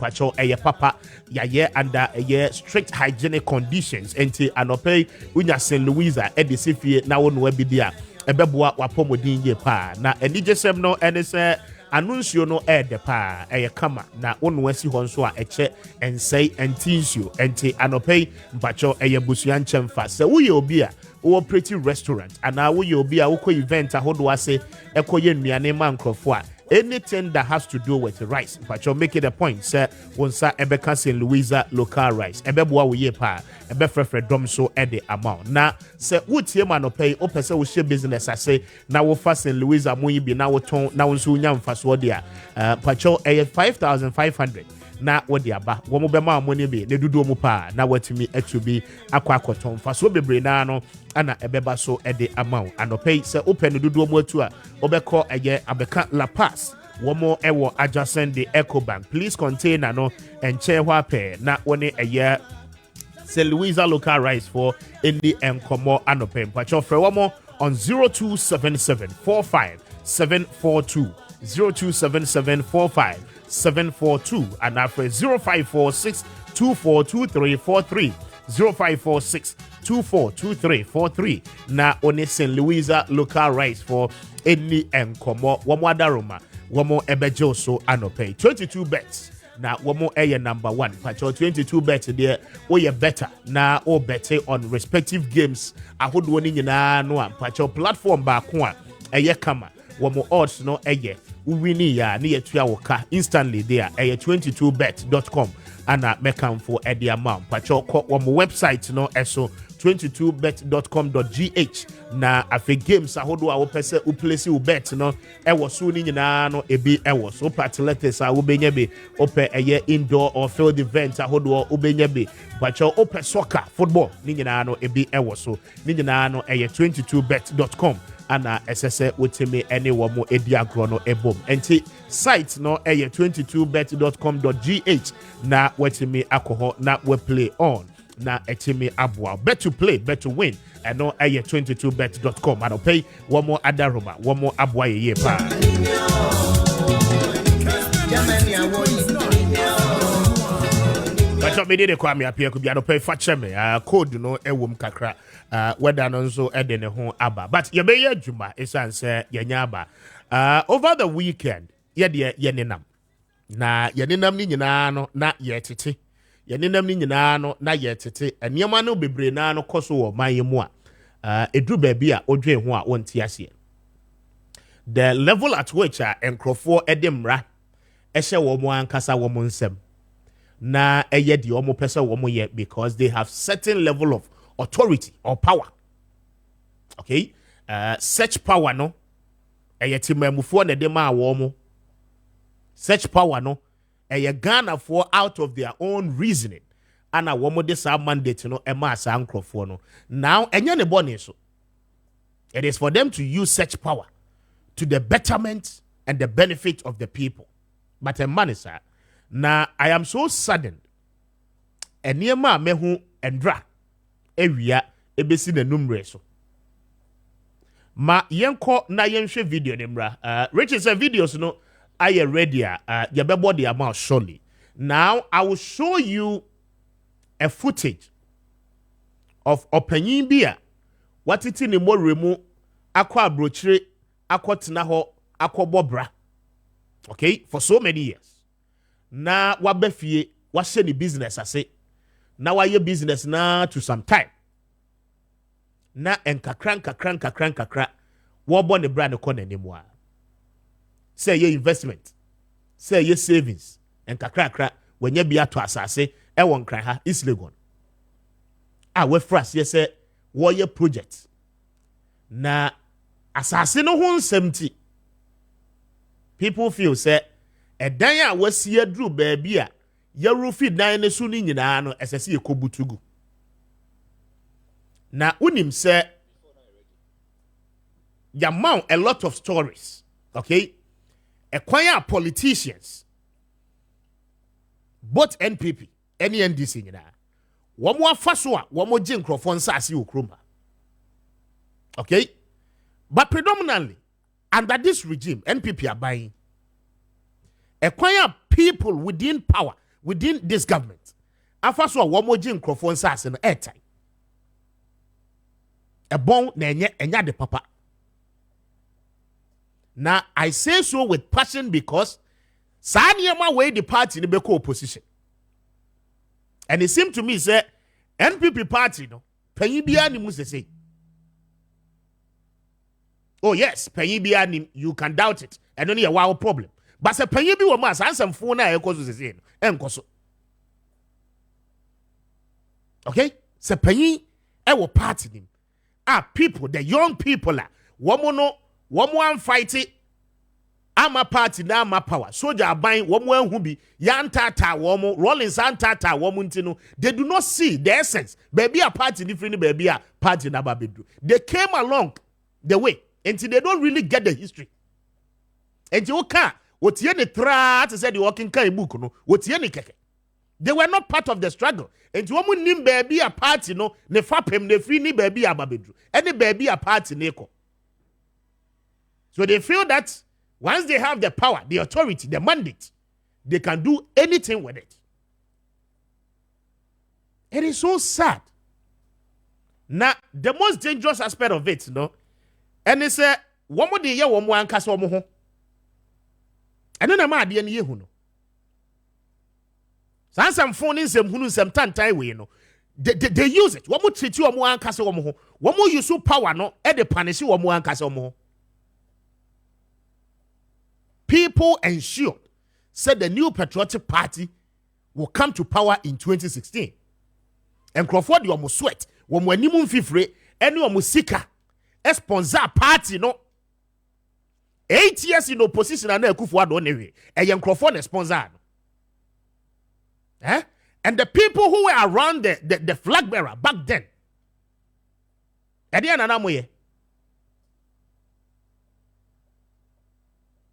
pacho eye papa yaye under strict hygienic conditions enti anope unya St. Louisa edisifie na wonu abidia ebeboa wapomodin ye pa na enigesem no ene se anunsio no de pa eye kama na wonu asi ho nso a eche ensei entinsio enti anope mpacho eye busuan chemfa se wo ye obi a wo pretty restaurant ana wo ye obi a wo event ahodo ase ekoye nnuane ma nkrofo a anything that has to do with rice, but you make it a point, sir. Once Ebeka St. Louisa local rice, Ebeboa we pa, Ebefre dom so at the amount. Now, sir, would you man pay or person with share business? I say now we fast St. Louisa, Muyi be now ton now soon young fast wadia, Pacho a 5,500. Na what the aba womo be ma money be ne dudu mu pa na watimi etubi akwa akoton fa so bebre na no ana ebeba so e de amount anope se open dudu mu atu a obekọ eye abeka La Paz womo ewo adjacent the Ecobank please container no enche hwa pe na woni eye St. Louisa local rice for any enkomo anope mpacho frɛ womo on 027745 742 and after 0546 242343 0546 242343 na one St. Louisa local rice for any enkomo womo adaroma womo ebejo so anope 22 bets na womo eye number 1 pacho 22 bets there o ye better na o bette on respective games ahodo ni nyina no pacho platform ba ko a eye kama womo odds no eye winning ya ni yetua woka instantly there 22bet.com ana mekam for the amount pacho womo website no eso 22bet.com.gh na afi games ahodo a wo pese u place u bet no ewo so ni nyina no ebi ewo so athletics a wo benya be ope indoor or field event ahodo wo benya be pacho ope soccer football ni nyina no ebi ewo so ni nyina no 22bet.com ana SSA wotime any womo ediagro no ebom enti site no 22bet.com.gh na wotime akoho na we play on na etime aboa bet to play bet to win and no 22bet.com and pay womo adaroma womo aboa ye pa but me dey Kwame Appiah Kubi pay fache me code no ewom kakra whether no nso ede ne ho aba but ye be ye adwuma esan se yenya aba over the weekend ye de ye nenam na ye nenam ni nyina no na ye tete ye nenam ni nyina no na ye tete eniema no bebre na no koso wo man mu a edru ba bi a odwen ho a wonti ase the level at which enkrofo edemra ehye wo mo ankasa wo mo nsem na eye di omo pese wo mo ye because they have certain level of authority or power. Okay? Such power no eye timamufo na de ma wo mo. Such power no eye Ghana for out of their own reasoning. Ana wo mo de sa mandate no e ma sa nkrofo no. Now enye ne bone so. It is for them to use such power to the betterment and the benefit of the people. But a man is na I am so saddened. Eniema mehu endra ewia ebesi na numre so. Ma yenko na yenhwe video nemra. Richard said videos no aye ready yebebo the amount surely. Now I will show you a footage of opanyin bia watiti ne moremu akwa abrochire akotena ho akobobra. Okay, for so many years. Na wabefie wahye ni business ase na waye business na to some time na enkakran wo bo ne brand ko na nemu a say ye investment say ye savings enkakra wanya bia to asase e won kran ha is Legon we fras ye say wo ye project na asase no ho nsɛmti people feel say edan a wasi aduru baabi a yarufi dan ne so ni nyina no esese yekobutugu na unim say yamount a lot of stories, okay? Acquire politicians, both NPP, any NDC nyina one more faswa one more jinkrofon sasi ukruma, okay? But predominantly under this regime NPP are buying. Acquire people within power, within this government. Afa so one more jin microphone sas no airtime. A bon na enya de papa. Now I say so with passion because Sanyama way the party in the Beko opposition. And it seemed to me say NPP party no Penibia ni must say. Oh yes, Penibia ni you can doubt it. And only a wow problem. But say Penibi wa mas and some phone na ekoso say enkoso. Okay? Say Peni e wo party nim. People, the young people are one fight it. Ama party na ama power. Soldier buying one who be yan tata womo Rollins and tata womuntino. They do not see the essence. Baby a party different baby a party na babedu. They came along the way until they don't really get the history. And you can't what ye tra to say the walking kai book no what ye keke. They were not part of the struggle. And you woman nim baby a party no ne fapem ne free ni baby a babedu. Any baby a party neko. So they feel that once they have the power, the authority, the mandate, they can do anything with it. It is so sad. Now, the most dangerous aspect of it, and it's a woman de ye woman an kasa omo ho. Eno na ma de ne yehu no. Sansam phone nsem hunu nsem tantai we no. They use it. Woman treat you omo an kasa omo ho. Woman use power no e de punish omo an kasa omo ho. People ensured, said the New Patriotic Party will come to power in 2016. And Crawford, you almost sweat. When we nimun fifre, and you almost sika. A sponsor party, no. 8 years in opposition, and a kufu adonere. And young Crawford is sponsor. And the people who were around the flag bearer back then.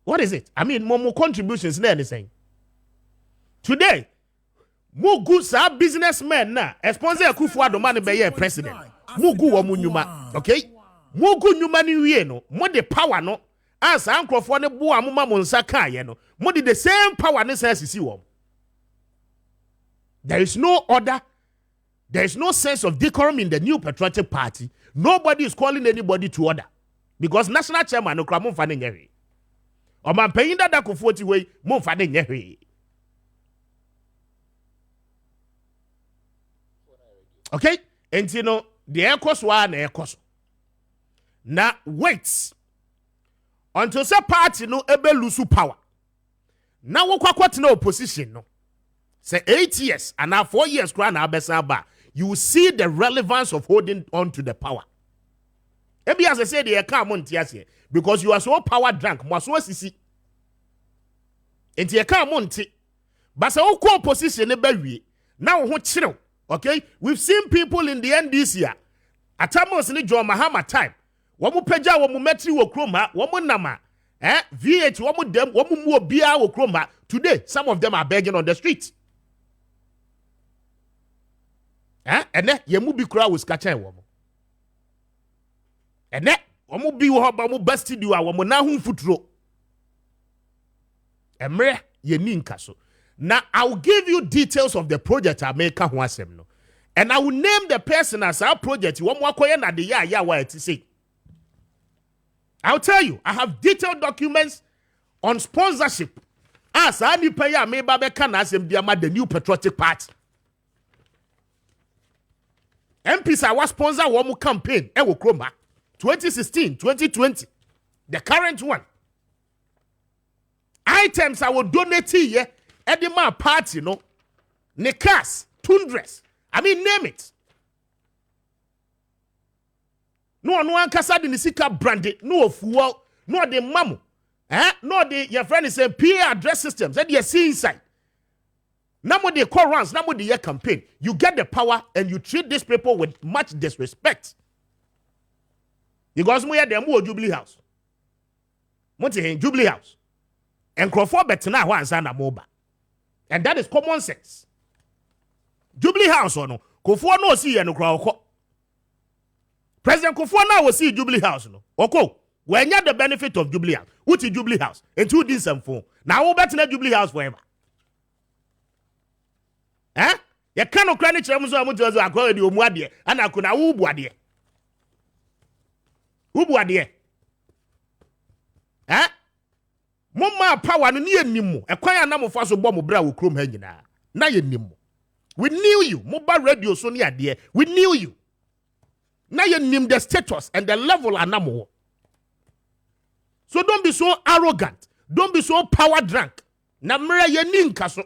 What is it? I mean, more contributions than anything. Today, more good businessmen na sponsor Akufo-Addo man be your president. More good woman nyuma, okay? More good nyuma ni wie no, more the power no. As Ankrofo ne bo amuma mo nsa kan no, more the same power ne say sisi wom. There is no order. There is no sense of decorum in the New Patriotic Party. Nobody is calling anybody to order because national chairman no kra mo fa ne nyere. O man payin da Akufo ti we mo fa ne nyere. Okay? And you know, the aircos one aircos. Now wait until say party no ebe lose power. Now we kwat no opposition no. Say 8 years and now 4 years you will see the relevance of holding on to the power. Maybe as I said, they come on because you are so power drunk. Sisi. And you come on but say opposition ebe now who chill. Okay, we've seen people in the end this year. Atamos ni John Mahama time. Wamu peja wamu metri wo kroma, wamu nama. VH wamu dem, wamu muo bia wo kroma. Today, some of them are begging on the street. And then yemu bi kura was catching wamu. And then wamu bi wamu besti diwa wamu na hun futuro. Emre ye ninkaso. Now, I will give you details of the project I make no. And I will name the person as our project. I'll tell you, I have detailed documents on sponsorship. As I need pay me the New Patriotic Party. MPs I was sponsor one campaign. 2016, 2020. The current one. Items I will donate here. Edema party, no, Nekas, Tundres. I mean, name it. No one can say the Nisika branded, no fuel, no the mamu, no the your friend is saying PA address systems. That you see inside. Now the call runs, now the year campaign. You get the power and you treat these people with much disrespect. Because we are the more Jubilee House. What is Jubilee House? And Crawford Betina once and a mobile. And that is common sense. Jubilee House or no? Kufuor no see and no. President Kufuor now will see Jubilee House no. Okay. When you have the benefit of Jubilee House, what is Jubilee House? And two this and phone. Now we'll bet Jubilee House forever. Eh? You cannot cry it so much as I call you Muadia, and I could now Ubuadia. Ubuadia. Eh? Mama power near Nimu, a quiet number of us of bomb brow chrome hanging. Now you Nimu. We knew you, mobile radio Sonia dear. We knew you. Now you name the status and the level and more. So don't be so arrogant. Don't be so power drunk. Namra ye ninkaso.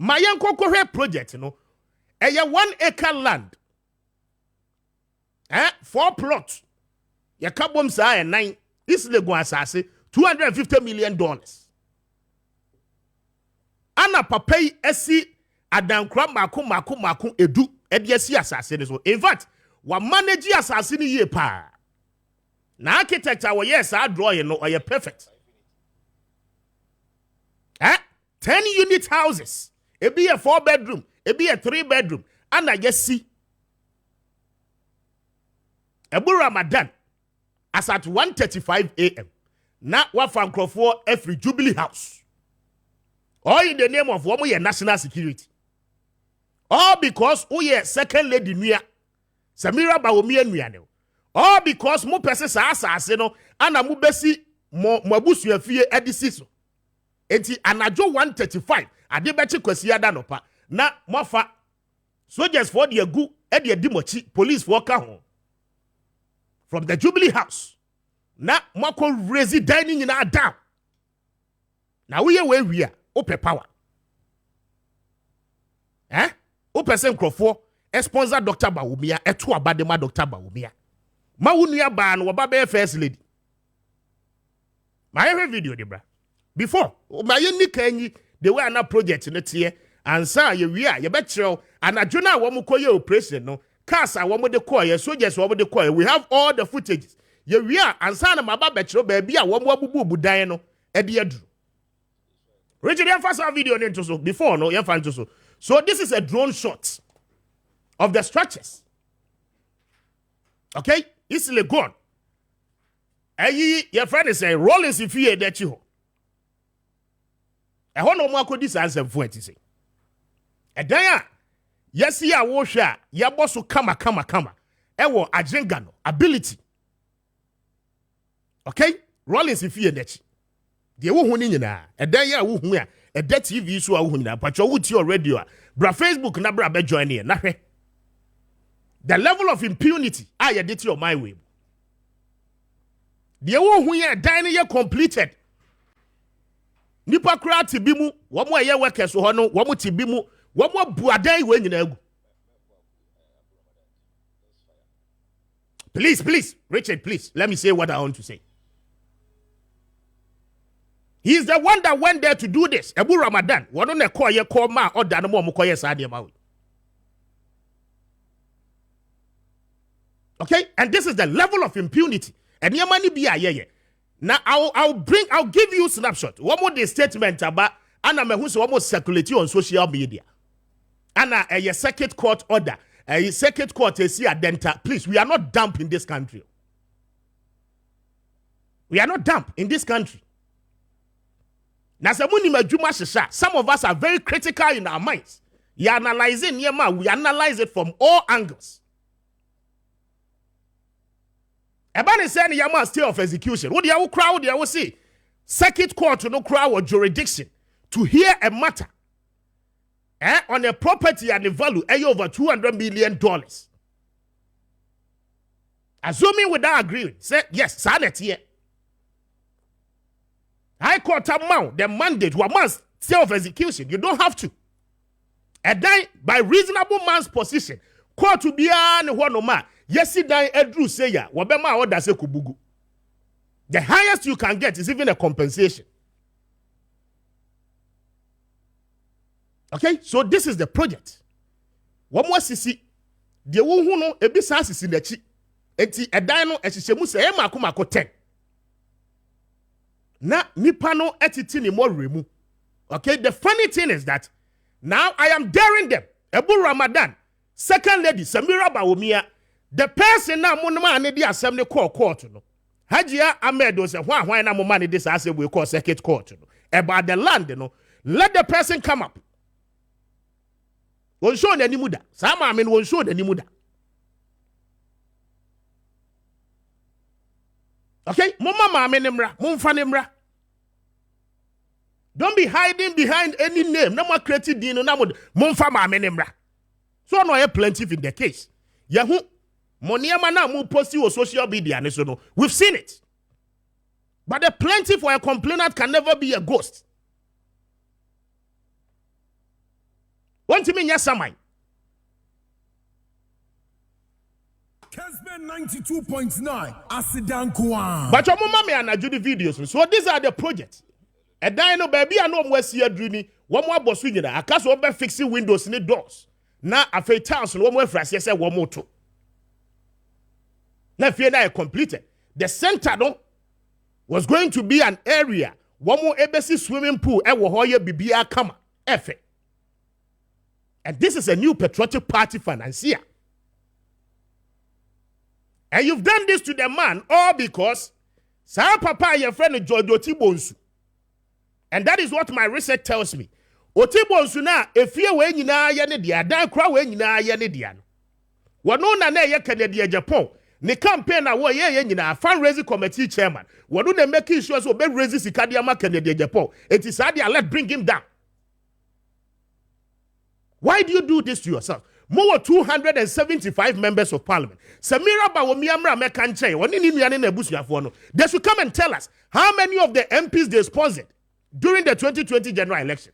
My uncle project, you know, a 1 acre land. 4 plots. Ya kabom sa e 9. Isle go asase $250 million. Ana papai esi adankra mako edu ediasi asase ne so. In fact, wa manage asase ni ye pa. Na architect a yes I draw you know or perfect. 10 unit houses. It be a 4 bedroom, it be a 3 bedroom. And I just see Ebu Ramadan as at 1:35 a.m. Now what from Crawford every Jubilee House. All in the name of one year national security. All because we second lady Nia Samira Bawumia Niano. All because mo pese sa asase no ana mo besi mo abusu afie edisiso. Enti anajo 1:35 ade bechi kwasi ada no pa na mofa soldiers for the gu e de dimochi police for ka ho from the Jubilee House na mako raise dining in our down na we a ope power o person crofo sponsor Dr. Bawumia eto abadema Dr. Bawumia ma wunua ba no ba be first lady my video de bra before my nika anyi the way na project no tie ansa ye wi a ye be kireo anadwo na wo mkoye operation no cars a wo de call soldiers wo de call we have all the footages ye wi a ansa na maba be kireo ba bia wo abubu budan no e de aduru Richard first video into so before no ye fan to so this is a drone shot of the structures. Okay, easily gone. Your friend is saying Rollins if you that you. I want no more could this answer for it. Say, a daya, yes, ya washer, ya boss will come. Ewo agengano ability. Okay, Rollins if you that. The woman na a daya who a dead TV so a woman, but you would your radio, bra Facebook, na bra be join here. The level of impunity, I did your my way. The one who are dining year completed. Nipa kra tibimu, one more year workers who no, one more tibimu, one more buadai when you know. Please, Richard, please, let me say what I want to say. He's the one that went there to do this. Ebu Ramadan, one on a call ye call ma or danamo mukoye sadia maui. Okay, and this is the level of impunity. And your money be a yeah. Now I'll give you a snapshot. One more the statement about Anna Mehus almost circulate on social media. Anna a circuit court order. A circuit court is here denta. Please, we are not dumb in this country. We are not dumb in this country. Now some of us are very critical in our minds. You analyzing we analyze it from all angles. Ebani saying yama stay of execution. What do you crowd? You will see circuit court to no crowd or jurisdiction to hear a matter on a property and the value over $200 million. Assuming without agreeing, say yes, sanity here. High Court amount the mandate who must stay of execution. You don't have to. And then by reasonable man's position, court to be an one no man. Yes, dan Edru say ya, wabema order say kubugu. The highest you can get is even a compensation. Okay, so this is the project. One more sisi, the one who know a business is in the chi. Eti edano esishemu se mako 10. Na nipano etiti ni more remu. Okay, the funny thing is that now I am daring them. Ebu Ramadan, second lady Samira Bawumia. The person na monoma ne di assembly court no. Hajia Ahmed was a why na money this as we call circuit court no. About the land no. Let the person come up. Won show n'ani muda. Sa maame no won show n'ani muda. Okay? Mama maame nemra, momfa nemra. Don't be hiding behind any name. No more creative dino na momfa maame nemra. So no have plenty in the case. Yahu moniema na mo post on social media ne so no. We've seen it. But the plaintiff or a complainant can never be a ghost. Want to mean yes, Samai? Kessben 92.9 Asidankwa. But your mama me and I do the videos. So these are the projects. A dino baby I know where's here dreamy. One more boss winning. I can't over fixing windows in the doors. Now a fake town so one more fresh. Yes, one more two. Now if you're completed, the center no was going to be an area. One more embassy swimming pool. And Wahoya Bibia Kama. Efe. And this is a new patriotic party financier. And you've done this to the man all because Sir Papa, your friend George Otibonsu. And that is what my research tells me. Otibonsu na if you were in Yanidia, dan crowd when you are Yanidian. Wano na ye Canada Japan. Ne campaign na wo ye nyina fundraising committee chairman. Wano na making sure so be raise Sikadiama Canada Japan. It is hard let bring him down. Why do you do this to yourself? More 275 members of parliament. Samira Bawumiamra Mekanche, they should come and tell us how many of the MPs they sponsored during the 2020 general election.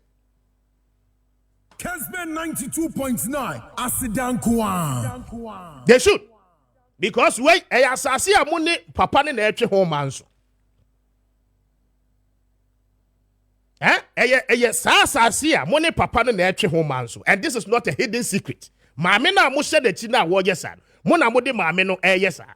Kessben 92.9 Asidankwa. They should. Because wait, ayasasi amune papa ne na etwe ho manso. Asasi amune papa ne na etwe ho manso. And this is not a hidden secret. Maame na mo hye de chi na wo yesa. Mo na mo de maame no yesa.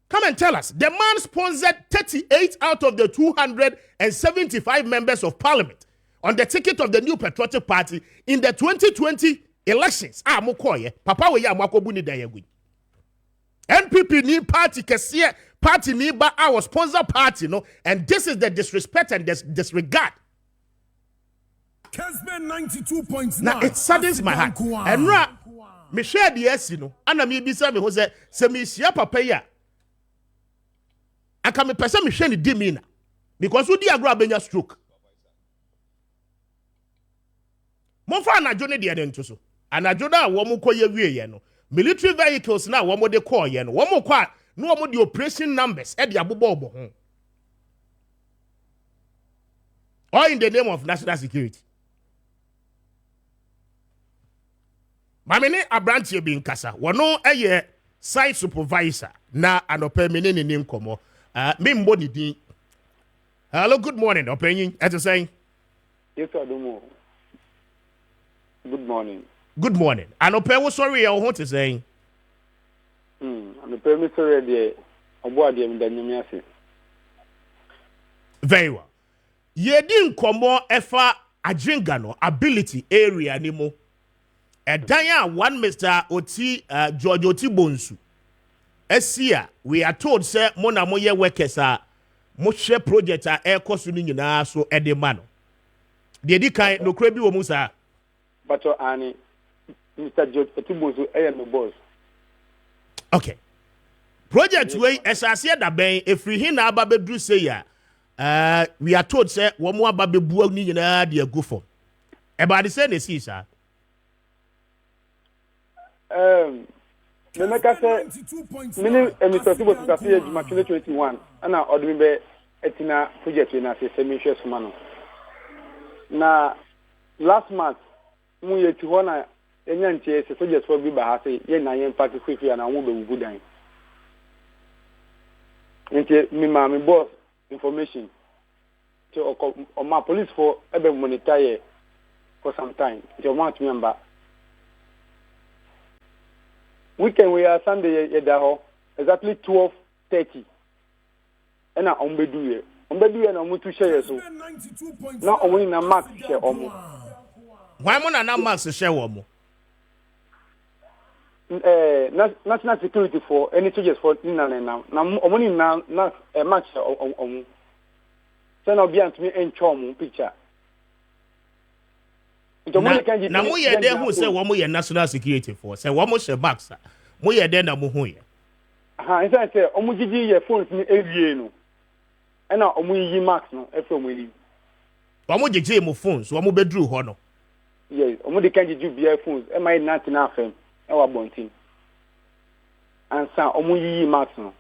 Come and tell us. The man sponsored 38 out of the 275 members of parliament on the ticket of the New Patriotic Party in the 2020 elections. Mokoye. Papa we ya makobu ni da yegui. NPP ni party kesiye party ni ba our sponsor party no, and this is the disrespect and disregard. Kessben 92.9. Now it saddens my heart. And ra me share the esi no, ana me bisa me ho se me sia papa ya. Aka me pese me hwe ni di me na. Because we di agro abenya stroke. Monfa anajo ne de nto so. Anajo na wo mo koye wie ye no. Military vehicles na wo mo de call ye no. Wo mo kwa no wo mo de operation numbers e de abobo obo ho. All in the name of national security. Mamene Abrantie bi nkasa. Wono eye site supervisor na anope menene ni nkomo. Me mbo ni din. Hello, good morning. Opinion as saying. Yes, I do. Good morning. Good morning. Anope wo sorry I want to say. Anope me sorry de obo ade me danyame ase. Very well. Yedi nkomo efa agyenga no ability area ni mo. Edanya one Mr. Oti George Otibonsu. Esia we are told say mo na mo ye workers mo share project ekosu ni nyina so ede ma no. De di kan no kra bi wo mu sa. But ani Mr. George Otibonsu no boss. Okay. Project we esase da ben efri hin na aba bedru say ya. We are told say wo mo aba bebu ni nyina de agu for. Eba de say na si sa. The maker said, many Mr. Otibonsu Kafi Ejuma 2021, and now Odimbe Etina project in a semi-share Sumano. Now, last month, we had to honor any chase, so just for Bibahase, Yen I am party quickly and I won't be good. Into me, my boss information to my police for every monetary for some time. You want to remember. Weekend we are Sunday exactly 12:30. And now Ombeduye na mutu share so. Now only na max share omo. Why mo na max share omo? National security for any charges for na omo ni na max share omo. Send obi antumi encho mo picture. Na mo ye dey hu say wo mo ye national security force. Say wo mo she box. Mo ye dey na mo hu ye. Aha, inside say omo gigi ye phones ni ewie no. E na omo yi max no e from we. Omo gigi mo phones, wo mo bedru ho no. Yes, omo de kan gigi bia phones. E my 99 FM. E wa bontin. Ansa omo yi max no.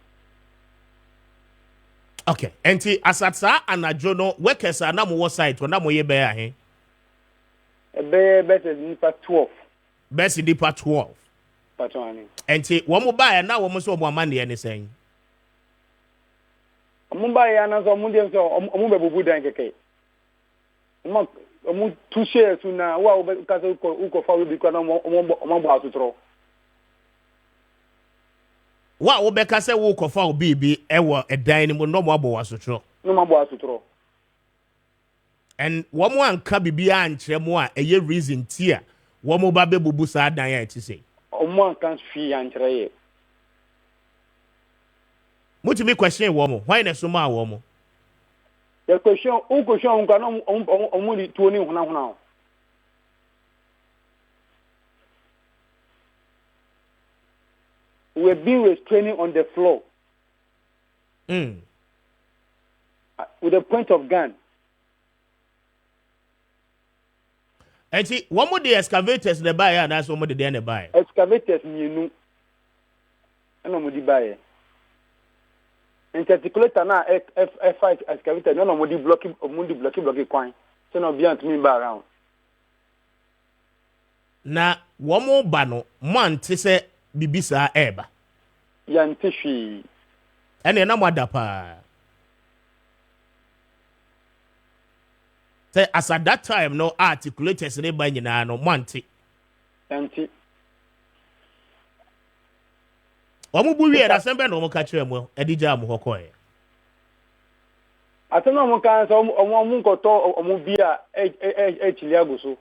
Okay, enti asatsa anajo no workers na mo site na mo ye be ahe. Better nipa 12. Best nipa 12. Patwani. Enti wo mo ba na wo mo so mo amane ne sen. Omo ba ya na so omo dem so omo bebubu dan keke. Omo two shares na wa wo ka so uko fa bi kwa na omo bo asotro. Wa wo be ka se wo ko fa obi bi e wo edan ni mo no mo abo asotro. No mo abo asotro. And one more anka bibia ankyere mo a eye reason tia wo mo ba bebubu sa dan ya ti sei. Omo anka fi ankyere ye. Mutimi question wo mo, why na so ma wo mo? The question nka no omo di tuo ni huna. We're being restraining on the floor. With a point of gun. And see, one more the excavators the buy and that's one more the day buy. Excavators you know mo di buy. Interticulator na F5 excavator no mo di block kwan. So no be ant me ba around. Na one more ba no man te say bibisa eba. Ya ntehwi. Ene na mo adapa. Say as at that time no articulators ne ba nyina no monte. Anti. Omo bu wie da sembe no mo ka kire mo edija mo hokoe. Atena mo kan so omo nkoto omo bi a chili aguso.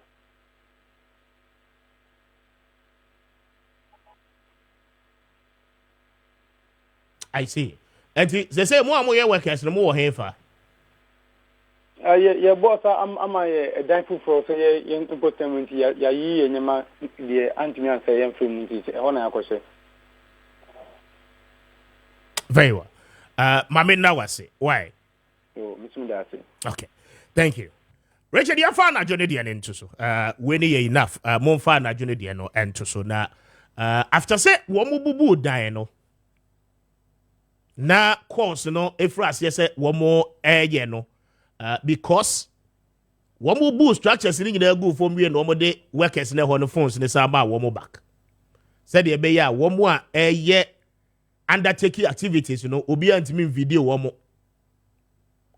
I see. And they say mo amoye workers no mo wo hefa. Your boss, I'm a thankful for say young important ya yi nyama the anti-man say young film is Very well. Mami Nawase, why? Oh, Miss Mudasi. Okay. Thank you. Richard, you found a journey the end so. When you enough, mon fan a journey the end so na after say womu bubu dan no. Na course no efras yes womo ye no. Because one more boost structures in the go from we no more day workers in the phones in the summer one more back. Said the beya one more year undertaking activities, obi anti video one more.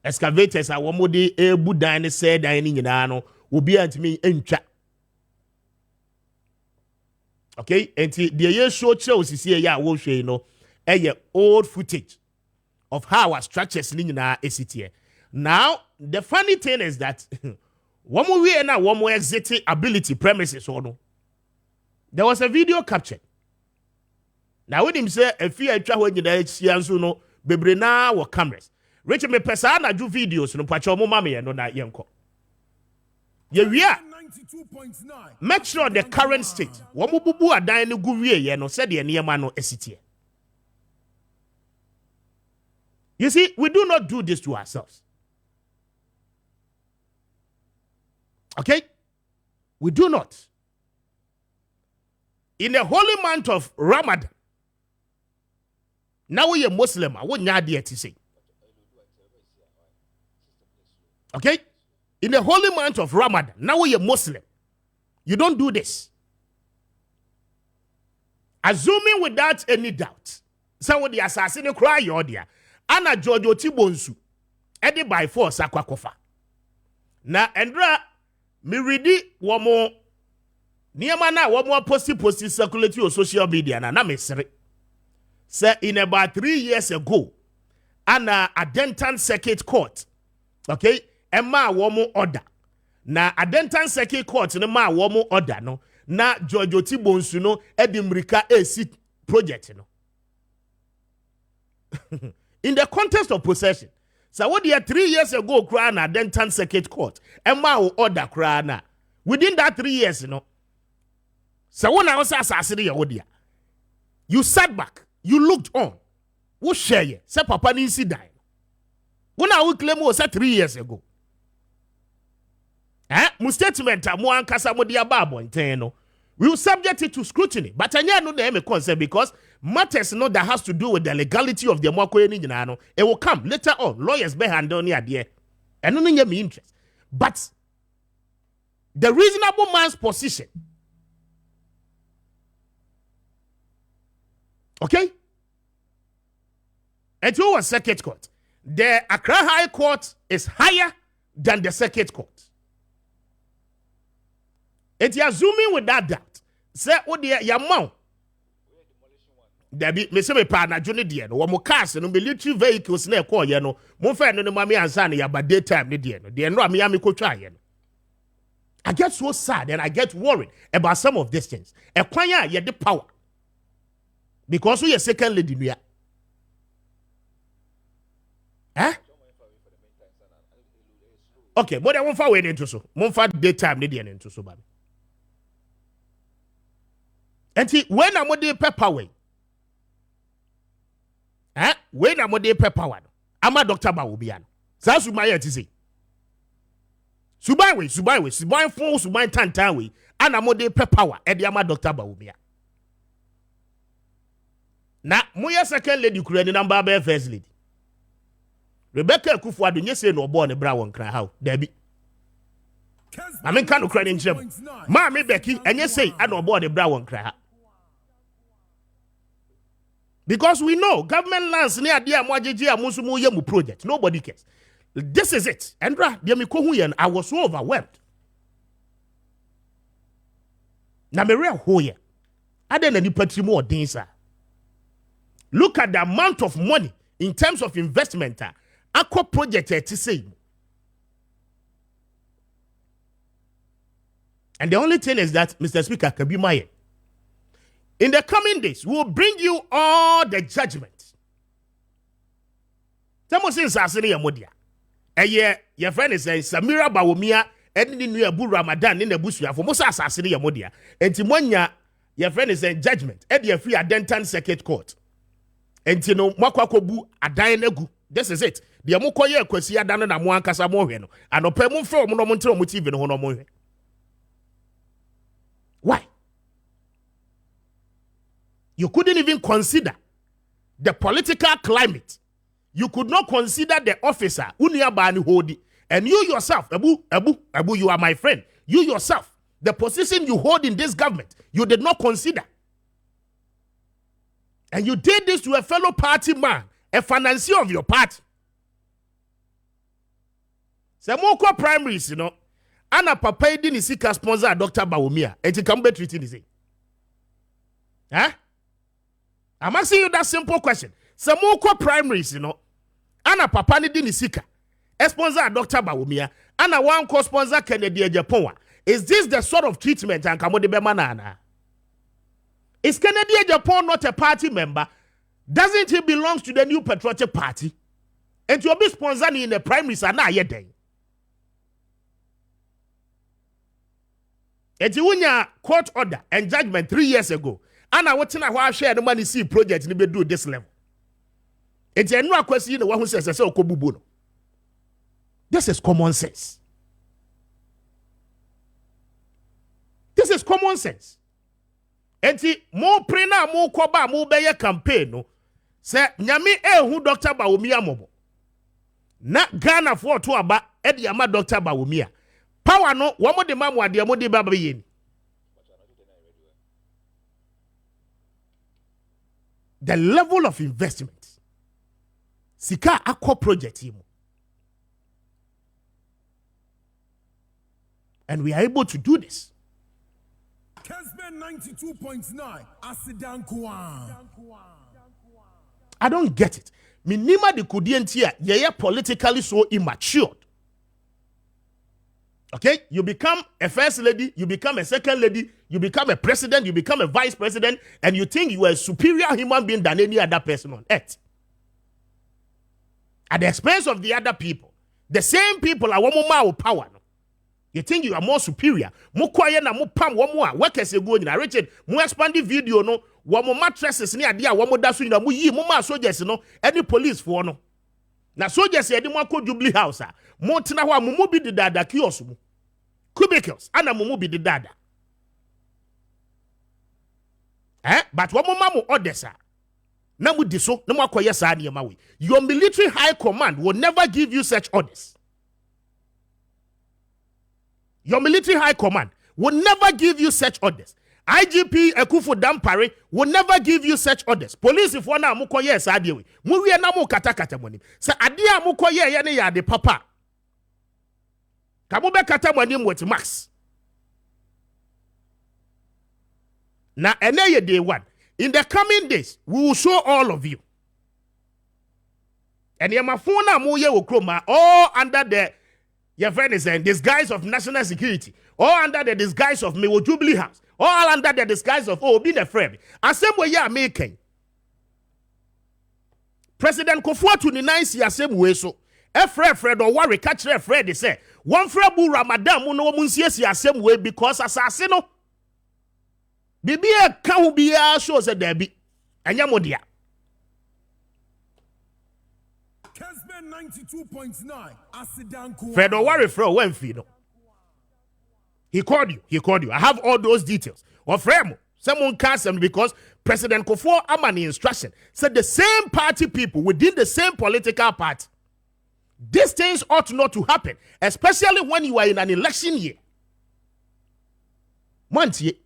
Excavators are one more day budan said dining in ano obi anti encha. Okay, and the year show shows is here ya wo old footage of how our structures in our ACT. Now, the funny thing is that one more way now, one more exiting ability premises or no. There was a video captured. Now, when him say a fear travel in the HCN no, bebrena or cameras. Richard me persana do videos no pacho mo mama no na yenko. Yeah, we are. Make sure the current state. One more bubu adan no gu wie no said the near no esitie. You see, we do not do this to ourselves. Okay? We do not. In the holy month of Ramadan, now we are Muslim, I wouldn't have to say. Okay? In the holy month of Ramadan, now we are Muslim. You don't do this. Assuming without any doubt, someone the assassin cry your dear, Anna Giorgio Tibonsu, Eddie by force akwakofa. Na Endra me ready one more Niama na one more posti circulate on social media na mesere. Say in about 3 years ago, Anna a Denton Circuit Court. Okay? Emma one order. Na a Denton Circuit Court no ma one order no. Na Giorgio Tibonsu no Edimrika AC project no. In the context of possession, So what year 3 years ago, Krana, then turn circuit court. And now order Krana. Within that 3 years, you know. So when I was assassinated, you sat back, you looked on. What share ye? Say Papa Ninsi die. When I will claim was 3 years ago. My statement, mo ankasa mo dia babo inteno. We will subject it to scrutiny. But I know the M concern because matters that has to do with the legality of the Maakye Ninjinano. It will come later on. Lawyers be handle near there. And no me interest. But the reasonable man's position. Okay? And you was circuit court. The Accra High Court is higher than the circuit court. And you assuming with that doubt. Say, oh dear, your mom. There be, me say me partner Johnny dear. No more cars no military vehicles na call you no. Mo friend no mami answer ya by daytime ni dear no. Dear no me ko try you. I get so sad and I get worried about some of these things. E kwanya ye the power. Because we are second lady nuya. Okay, but I won't far way into so. Mo fa daytime ni dear into so baby. And when I'm de pepper way. When I'm de pepper one. I'm a doctor Bawubian. That's what my head is. Subai phone, Subai tantan way. And I'm de pepper one. And I'm a doctor Bawubia. Now, Moya second lady Kureni number be first lady. Rebecca Kufuadu, you say no born a brown cry how, Debbie. I mean, can't cry in Jim. Mammy Becky, and you say I don't board a brown cry. Because we know government lands near dear Mwajiji Musumu Yemu project. Nobody cares. This is it. Andra, I was so overwhelmed. Now, me real hoye. I didn't any petri more dancer. Look at the amount of money in terms of investment. Aqua project to say. And the only thing is that, Mr. Speaker, can be my. In the coming days, we will bring you all the judgment. Tamo since asini ya modia. Your friend is Samira Bawumia, edini nu Abu Ramadan in the busu for Musa asini ya modia. Enti your friend is a judgment. Edi free Adentan Circuit Court. Enti no makwakobu adayenegu. This is it. The amukoye kwesi adana na mwankasa mohwe no. Anope mu fro mu no mu ntro mu TV no ho no mohwe. Why? You couldn't even consider the political climate. You could not consider the officer, Uniabani Hodi. And you yourself, Abu, you are my friend. You yourself, the position you hold in this government, you did not consider. And you did this to a fellow party man, a financier of your party. Samoko primaries, you know, Anna Papa didn't seek a sponsor, Dr. Bawumia, and to come back treating this. Huh? I'm asking you that simple question. Some more primaries, you know. Anna Papa ni dini sika. Sponsor Dr. Bawumia. Anna one co-sponsor Kennedy Japonwa. Is this the sort of treatment and Kamode Bemanana? Is Kennedy Japan not a party member? Doesn't he belong to the new patriotic party? And to be sponsored in the primaries are not yet day. And you court order and judgment 3 years ago. And I want to share the money see project to be do this level. It's a new question the one who says Okobubono. This is common sense. This is common sense. And more prena more koba more beye campaign no. Say nyami who Dr. Bawumia mobo. Na Ghana for to aba edi ama Dr. Bawumia. Power no one more the mamu adi amodi baba yen. The level of investment. Sika Aqua project him. And we are able to do this. Kessben 92.9 FM. I don't get it. Minima de kudientia, ye politically so immature. Okay? You become a first lady, you become a second lady, you become a president, you become a vice president, and you think you are a superior human being than any other person on earth. at the expense of the other people. The same people are one more power. No? You think you are more superior. Mo kwaye na mo pam one more. Workers go in Richard. Mo expand the video no. One more mattresses near dia. One more dasu na mo yi. Mo ma soldiers no. Any police for no. Na soldiers edi mo ko Jubilee House. Mo tina ho mo bi the dada kiosk mo. Cubicles. Ana mo bi the dada. But one more mamu orders. Namu diso. Namu akoye sa ni mawe. Your military high command will never give you such orders. Your military high command will never give you such orders. IGP Ekufu Dampare will never give you such orders. Police if one na mukoye sa adewe. Muwie na mu kata moni. Sa ade a mukoye ye ne ya de papa. Kamu be kata moni with max. Na ene ye day one. In the coming days, we will show all of you. And yamafuna mu ye okroma all under the your friend is in disguise of national security, or under the disguise of Mewo Jubilee House, all under the disguise of being a friend. And same way you are making. President Kufuor to the nice ya same way so. Fred or worry catch Fred they say one Frebu Ramadan no munsies ya same way because assassino. Bibi e kan bia shows a debi. Anyamodia. Kessben 92.9 Fred or worry Fred when feed. He called you. I have all those details. Or Fremo. Someone cast him because President Kufuor Amani instruction said the same party people within the same political party. These things ought not to happen, especially when you are in an election year. Montie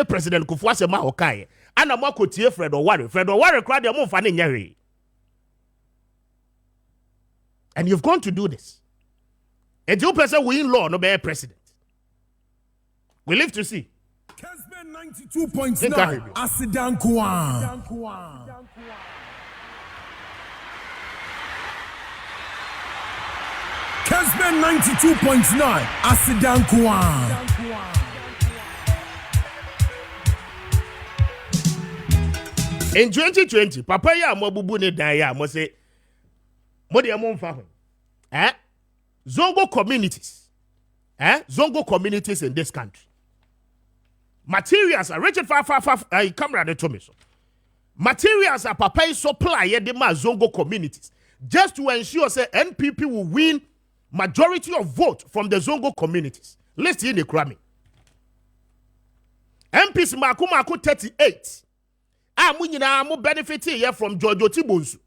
President Kufuor se ma okaye. Ana mo kotie Fred Oware crowd dem fa ne nyare. And you've gone to do this. And you person we in law no be president. We live to see. Kessben 92.9 Asidankwa. Kessben 92.9 Asidankwa. In 2020, Papa ya mobubu ne dan ya mo say mo de mo mfa ho. Zongo communities. Zongo communities in this country. Materials are Richard camera de to me so. Materials are Papa supply the ma Zongo communities just to ensure say NPP will win majority of vote from the Zongo communities. Listen in the Kwame. MPs Maku 38. Munyina mo benefit here from George Otibonsu.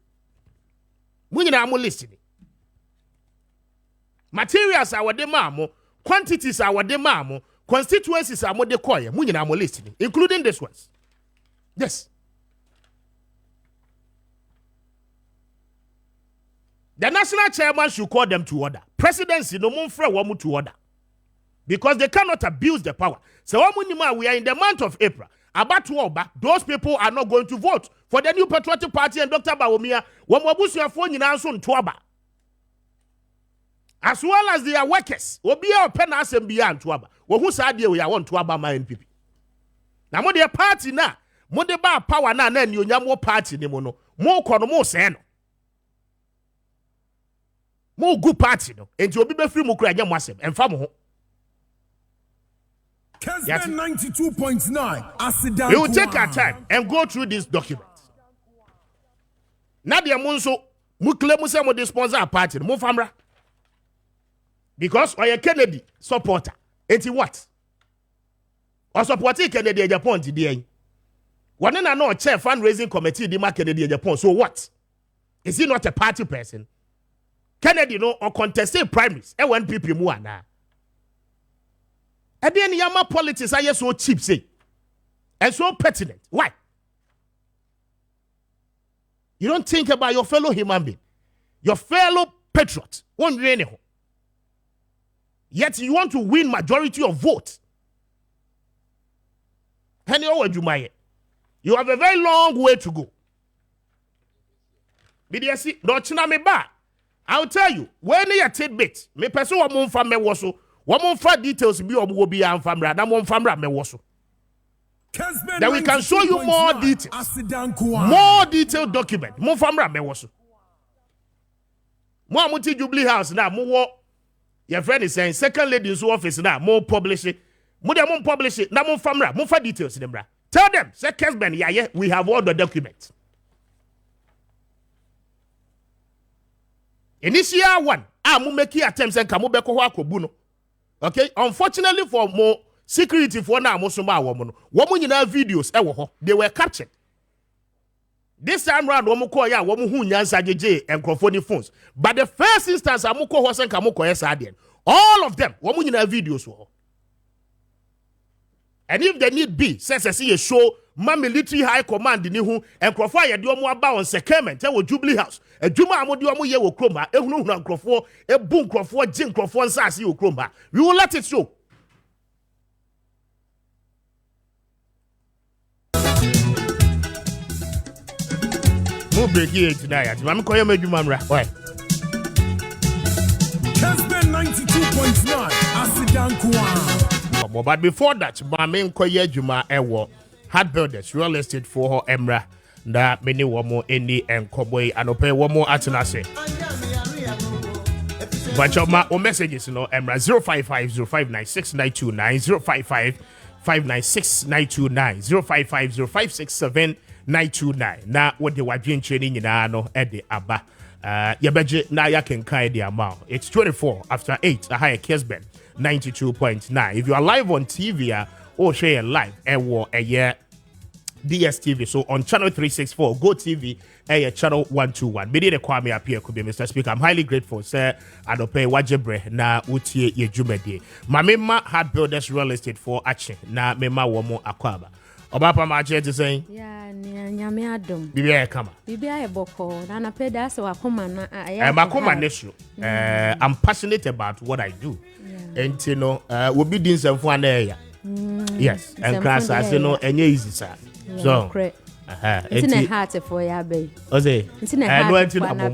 Munyina mo listening. Materials are the mamo, quantities are the mamo, constituencies are more the koye. Munyina mo listening, including this ones. Yes. The national chairman should call them to order. Presidency no more free womu to order. Because they cannot abuse the power. So we are in the month of April. About Woba, those people are not going to vote for the new Patriotic Party and Dr. Bawumia. As well as their workers, will be our penas and beyond Tuaba. Who said we are on Tuaba my NPP. Now, their party now, Modeba power na then you more party ni mono, more kono more seno. More good party no, and you'll be free mukra yamwasem and famu. Kessben 92.9 Asidankwa. We will take our time and go through this document. Nadia Munso, Muklemu mo sponsor a party, mo famra. Because or Kennedy supporter. Enti what? Or supporting Kennedy Japan today. One and no chair fundraising committee the Kennedy Japan. So what? Is he not a party person? Kennedy no or contested primaries. And when people mu na. And then Yama politics are so cheap, say, and so pertinent. Why? You don't think about your fellow human being, your fellow patriot. One really. Yet you want to win majority of votes. And you have a very long way to go. BDSC, don't me back. I'll tell you, when you tidbit, me person wa from me waso. One more details be on be and famra, that one famra me was. Then we can show you more details. More detailed document. More famra me was. Mo amuti Jubilee House na mo wo your friend is saying second lady's office na mo publish it. Mo dey mo publish it na mo famra, mo fa details dem bra. Tell them say Kessben yeah, we have all the documents. Initial one, mo make attempts and kamo beko ho akobu no. Okay, unfortunately for more security for now mo so ma wo mo no. Wo mo nyina videos e wo ho. They were captured. This time round, woman call ya woman who nyansa jeje and microphone phones. But the first instance, amuko hosen kamoko esadien. All of them, woman in videos. And if they need be, since I see a show, my military high command in who and Crawford ya do more about on second, tell Jubilee House. A Juma amodu amu ye wo kroma, e hunu na Crawford, e boom Crawford, Jim Crawford sass you kroma. We will let it show. Mo break here tonight. Mami koyo medwuma mra. Why? Kessben 92.9 Asidankwa. But before that, mami koyo adwuma ewo hard builders real estate for her emra. Da many womo eni enkoboy anope womo atenase. But your messages no emra 0550596929055 5969290 0550567 929 na what the wadwin training nyina no e de aba yabeje na ya kenkan the amount. It's 24 after 8 a high Kessben 92.9. If you are live on TV or share live wo year DSTV, so on channel 364 Go TV channel 121. Me de Kwame Appiah Kubi, Mr. Speaker. I'm highly grateful sir adope wajebre na utie ye dwumade mamema hard builders real estate for action na mema wo mo akwaba Obapa Maakye to say nyame adom bibia kama bibia eboko na na peda so akoma na makoma nesho I'm passionate about what I do and you know we be doing some fun there yes and class I say no enye easy sir so it's in a heart for ya be oze it's in a heart for na be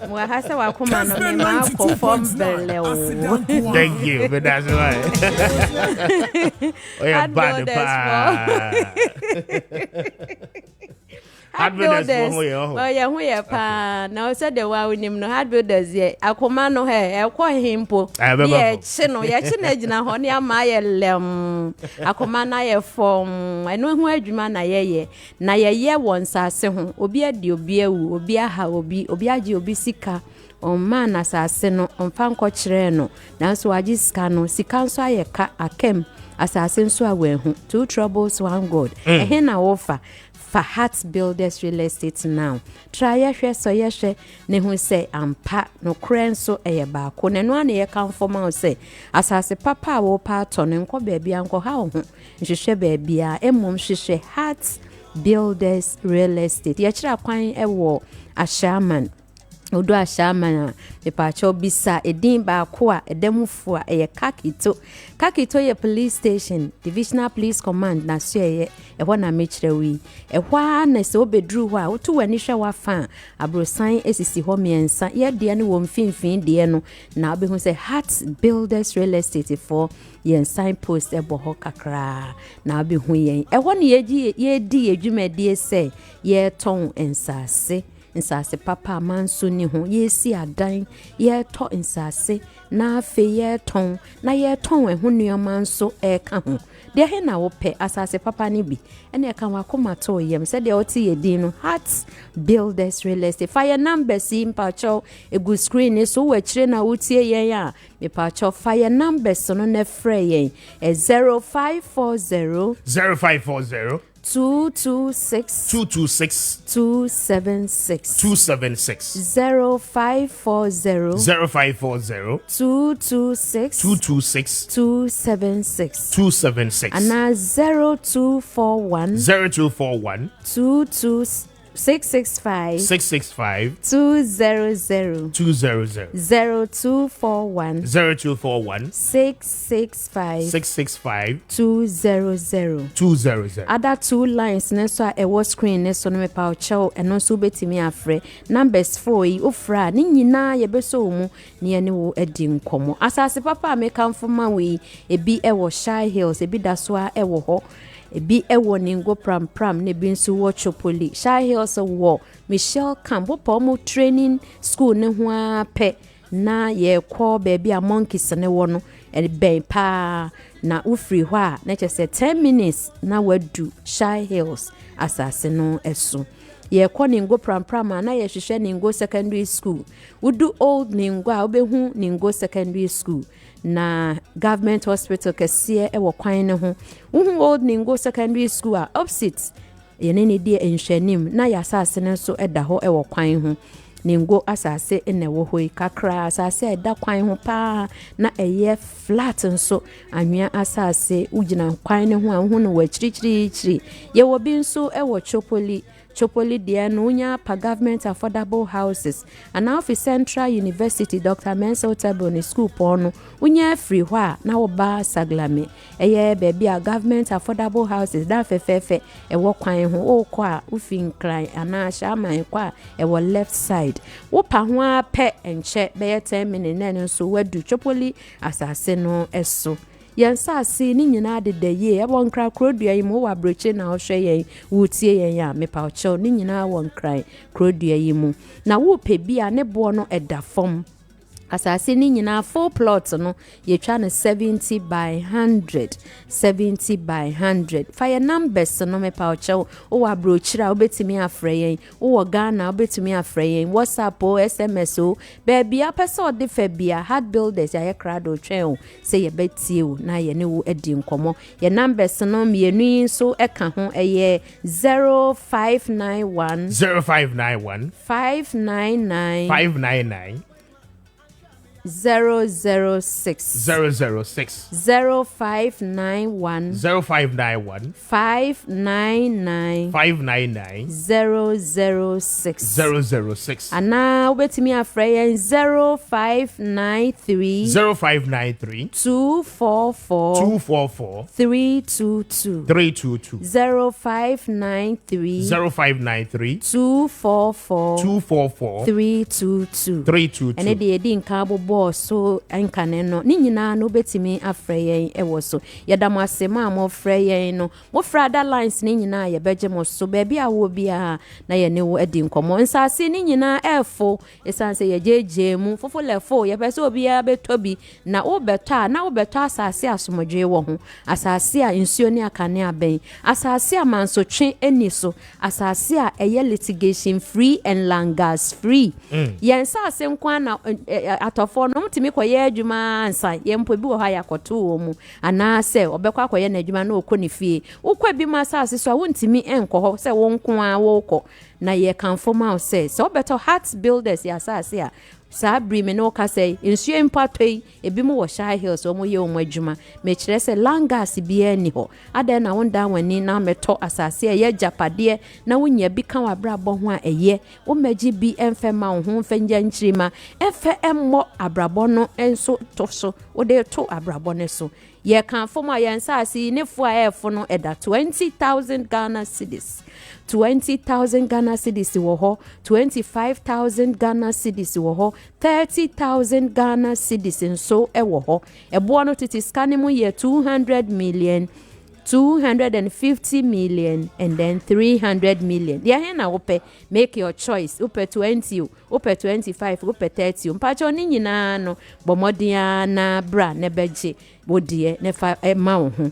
mwa hasa wakoma no me ma perform belle o thank you but that's right oh yeah bad hard builders oh yeah hu ye pa na o said the wa unim no hard builders ye akoma no he e ko himpo ye chi no na gina ho ne ama ye lem akoma na ye form eno hu adwuma na ye won sase ho obi adi obi awu obi aha obi agi obi sika on man asase no on fa nko kire no nanso agi sika no sika nso ayeka akem asase nso awehu two troubles one god ehe na wofa for Heart Builders Real Estate now. Try yehwe so yehwe ne hu say ampa no kren so eye ba ko ne no ane ye kan forma say asase papa wo pa to ne nko ba bia nko ha ho nhwehwe ba bia emom hwehwe Heart Builders Real Estate ye kira kwan ewo Ashaman odo Ashaman me pa cho bisa edin ba ko a edemufo a ye kakito ye police station divisional police command na so ye na mechire wi ehwa na se obedru ho a wotu wani hwe wa fa abrosan esisi ho miensa ye de ne wo mfinfin de no na obehu se Heart Builders Real Estate for ye sign post ebo ho kakra na obehu yen ehwa ne ye di edwumade se ye ton nsase papa manso ni ho ye si adan ye to nsase na afe ye ton na ye ton ho nuoma nso e ka ho de he na wo pe asase papa ni bi ene ka wa koma to yem se de oti ye din no Heart Builders Real Estate fire number si mpacho egu screen so we kire na wotie yen a me pacho fire number so no na frɛ yen 0540 226 276 0540 226 276 and 0241 226 665 200 0241 665 200 other two lines neso a was screen neso no me pa chow eno so betimi afre numbers 4 yi ofra ni nyina ye beso mu ne ene wo adi nkomo asase papa me kan foma we ebi e wo Shy Hills ebi da so a e wo ho ebi ewo ningo pram ne bi nso wo Chopoli Shy Hills wo Michelle Camp wo training school ne ho apɛ na ye call baby a monkeys ne wo no e ben pa na ufri hɔ a na kyerɛ sɛ 10 minutes na wadu Shy Hills asase no eso ye kɔ ningo pram na ye hwehwɛ ningo secondary school wudu old ningo a obehu ningo secondary school na government hospital kɛseɛ ɛwɔ kwan ne ho uhu old ningo secondary school a opposite yene ne die enhwanim na ya asase ne so ɛda hɔ ɛwɔ kwan ho ningo asase ene wo hoi kakra asase ɛda kwan ho pa na ɛyɛ flat nso anwea asase ugina kwan ne ho a hu no wachirichiri ye wo bi nso ɛwɔ Chopoli dia no nya pa government affordable houses and now for Central University Dr. Mensah Otaboni school pono unya free hwa na wo ba Saglame eye baby a government affordable houses da fefefe e wo kwan ho o kɔ a ufin kran ana shaman kɔ a e wo left side wo pa ho a pɛ enche be 10 minutes na nso wadu Chopoli asase no eso yensa si ni nyina de ye ebon kra krodua yi mu wa broche na ohwe yen wutie yen ya mepa ocho ni nyina won kran krodua yi mu na wo pe bia ne bo no eda fom asase ni nyina full plot no ye twa na 70 by 100 fire numbers no mepa ocho o wa brochira obetimi afre yen o wo Ghana obetimi afre yen WhatsApp o SMS o baby apese o de fa bia hard builders ya krado twen say ye betie o na ye ne wo edi nkomo ye numbers no mienu so eka ho eye 0591 599 006 0591 599 006 ana obetimi afreyen 0593 244 322 0593 244 322 ene de edi nka bobo so enkane no ni nyina no betimi afreyen ewo so yedam asema am freyen no mo frada lines ni nyina ye beje mo so baby a wo bia na ye ne wo edi nkomo nsase ni nyina efo esanse ye jeje mu fofo lefo ye pese obi a betobi na wo beta asase asomodwe wo ho asase a nsuo ni akane aben asase a mansotwe eni so asase a eye litigation free and langas free yensa ase nkwa na atofo no mtimi koye adwuma ansa yempo bi wo ha yakoto wo mu ana se obekwa akoye na adwuma na okoni fie ukwa bi ma asase so a wontimi enko ho se wo nko a wo kɔ na ye conformal se so beto heart builders ya asase a sabri me no ka say nsuo impatoi ebi mu wo Shy Hills o mo ye o mo adwuma me kire se langas bia ni ho ada na wonda wani na meto asase ye japade na wonya bi kan abrabɔ ho a eye wo magi bi emfema wo ho mfanya nchirima efe emmo abrabɔ no enso to so wo de to abrabɔ ne so ye kan foma ye nsase ne fu a efo no eda 20,000 Ghana cedis 20,000 Ghana cedis wo ho 25,000 Ghana cedis wo ho 30,000 Ghana cedis nso ewo ho ebo no titi scan mu ye 200 million 250 million and then 300 million. Dia hena wope make your choice. Upe 20, upe 25, upe 30. Mpacho ni nyina no bomodia na bra nebeje bodie nefa ma wo ho.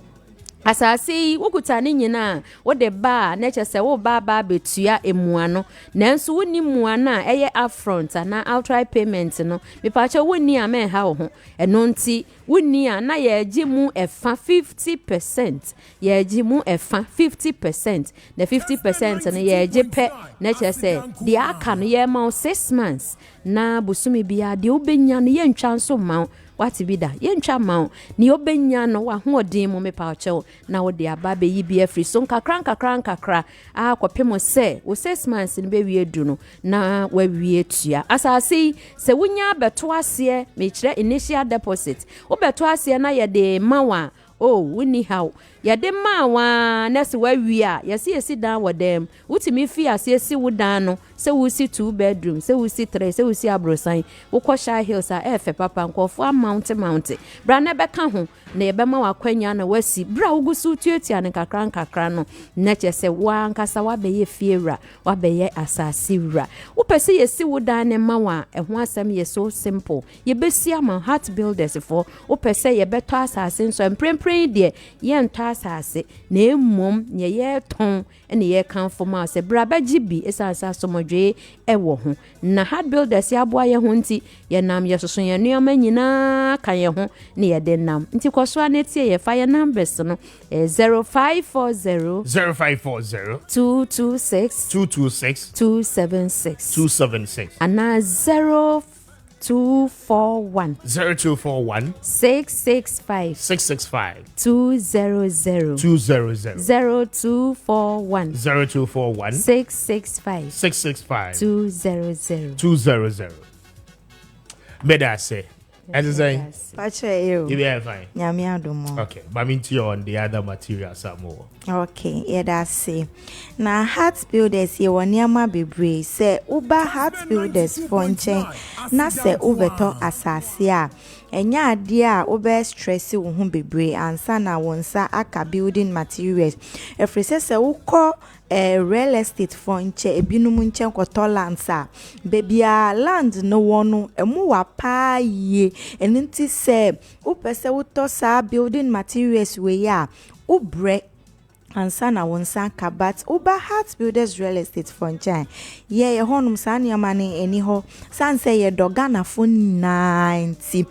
Asasi wokutani nyina wo de ba na chese wo ba betua emuano nanso woni muana eye upfront na outright payment no mepache woni amen ha wo ho eno nti woni a na ye gimu efa 50% ye gimu efa 50% na 50% na ye gipe na chese de aka no ye ma 6 months na busumi bia de obenya no ye ntwa nso ma wati bida yentwa ma ni obenya no wa hoodin mo mepa oche na wo de aba be yi bi free so nkakra akopemo se wo 6 months ni be wie du no na wa wie tua asase se wonya beto ase me kire initial deposit wo beto ase na ye de mawa oh woni how ya de ma wa na se wa wi a ya se dan wo dem utimi fi ase si wo dan no se wo si 2 bedroom se wo si 3 se wo si abrosan wo ko sha hills a efe papa nkofo amount bra na be ka ho na ye be ma wa kwanya na wasi bra wo gusu tuatia ne kakra no na che se wa nkasa wa be ye fiewra wa be ye asase wra wo pese ye si wo dan ne ma wa ho asem ye so simple ye be si ama heart builders for wo pese ye be to asase so emprempren de ye nto asase na emom ye ton ene ye kan for ma se bra ba gibi esasa somodwe ewo ho na heart builders ya boa ye ho nti ye nam ye soso ye nuama nyina kan ye ho ne ye de nam nti kwaso anetie ye fa ye numbers no 0540 226 276 ana 0241 665 200 0241 665 200 Meda say as I Pache you. You be fine. Nyame adomo. Okay, but me to on the other materials some more. Okay, yeah that's say. Na heart builders ye woniama bebre say uba heart builders for nchen na say ubeto asase a enya ade a obe stress wo ho bebre ansa na wonsa aka building materials efrese se ukọ real estate for nche ebinum nche kwato lands a bebia land no wono emu wa pa ye enenti se upese wuto sa building materials we ya ubre ansa na wonsa kabat uba heart builders real estate for nche ye honum sa niamane eni ho sanse ye dogana fo 90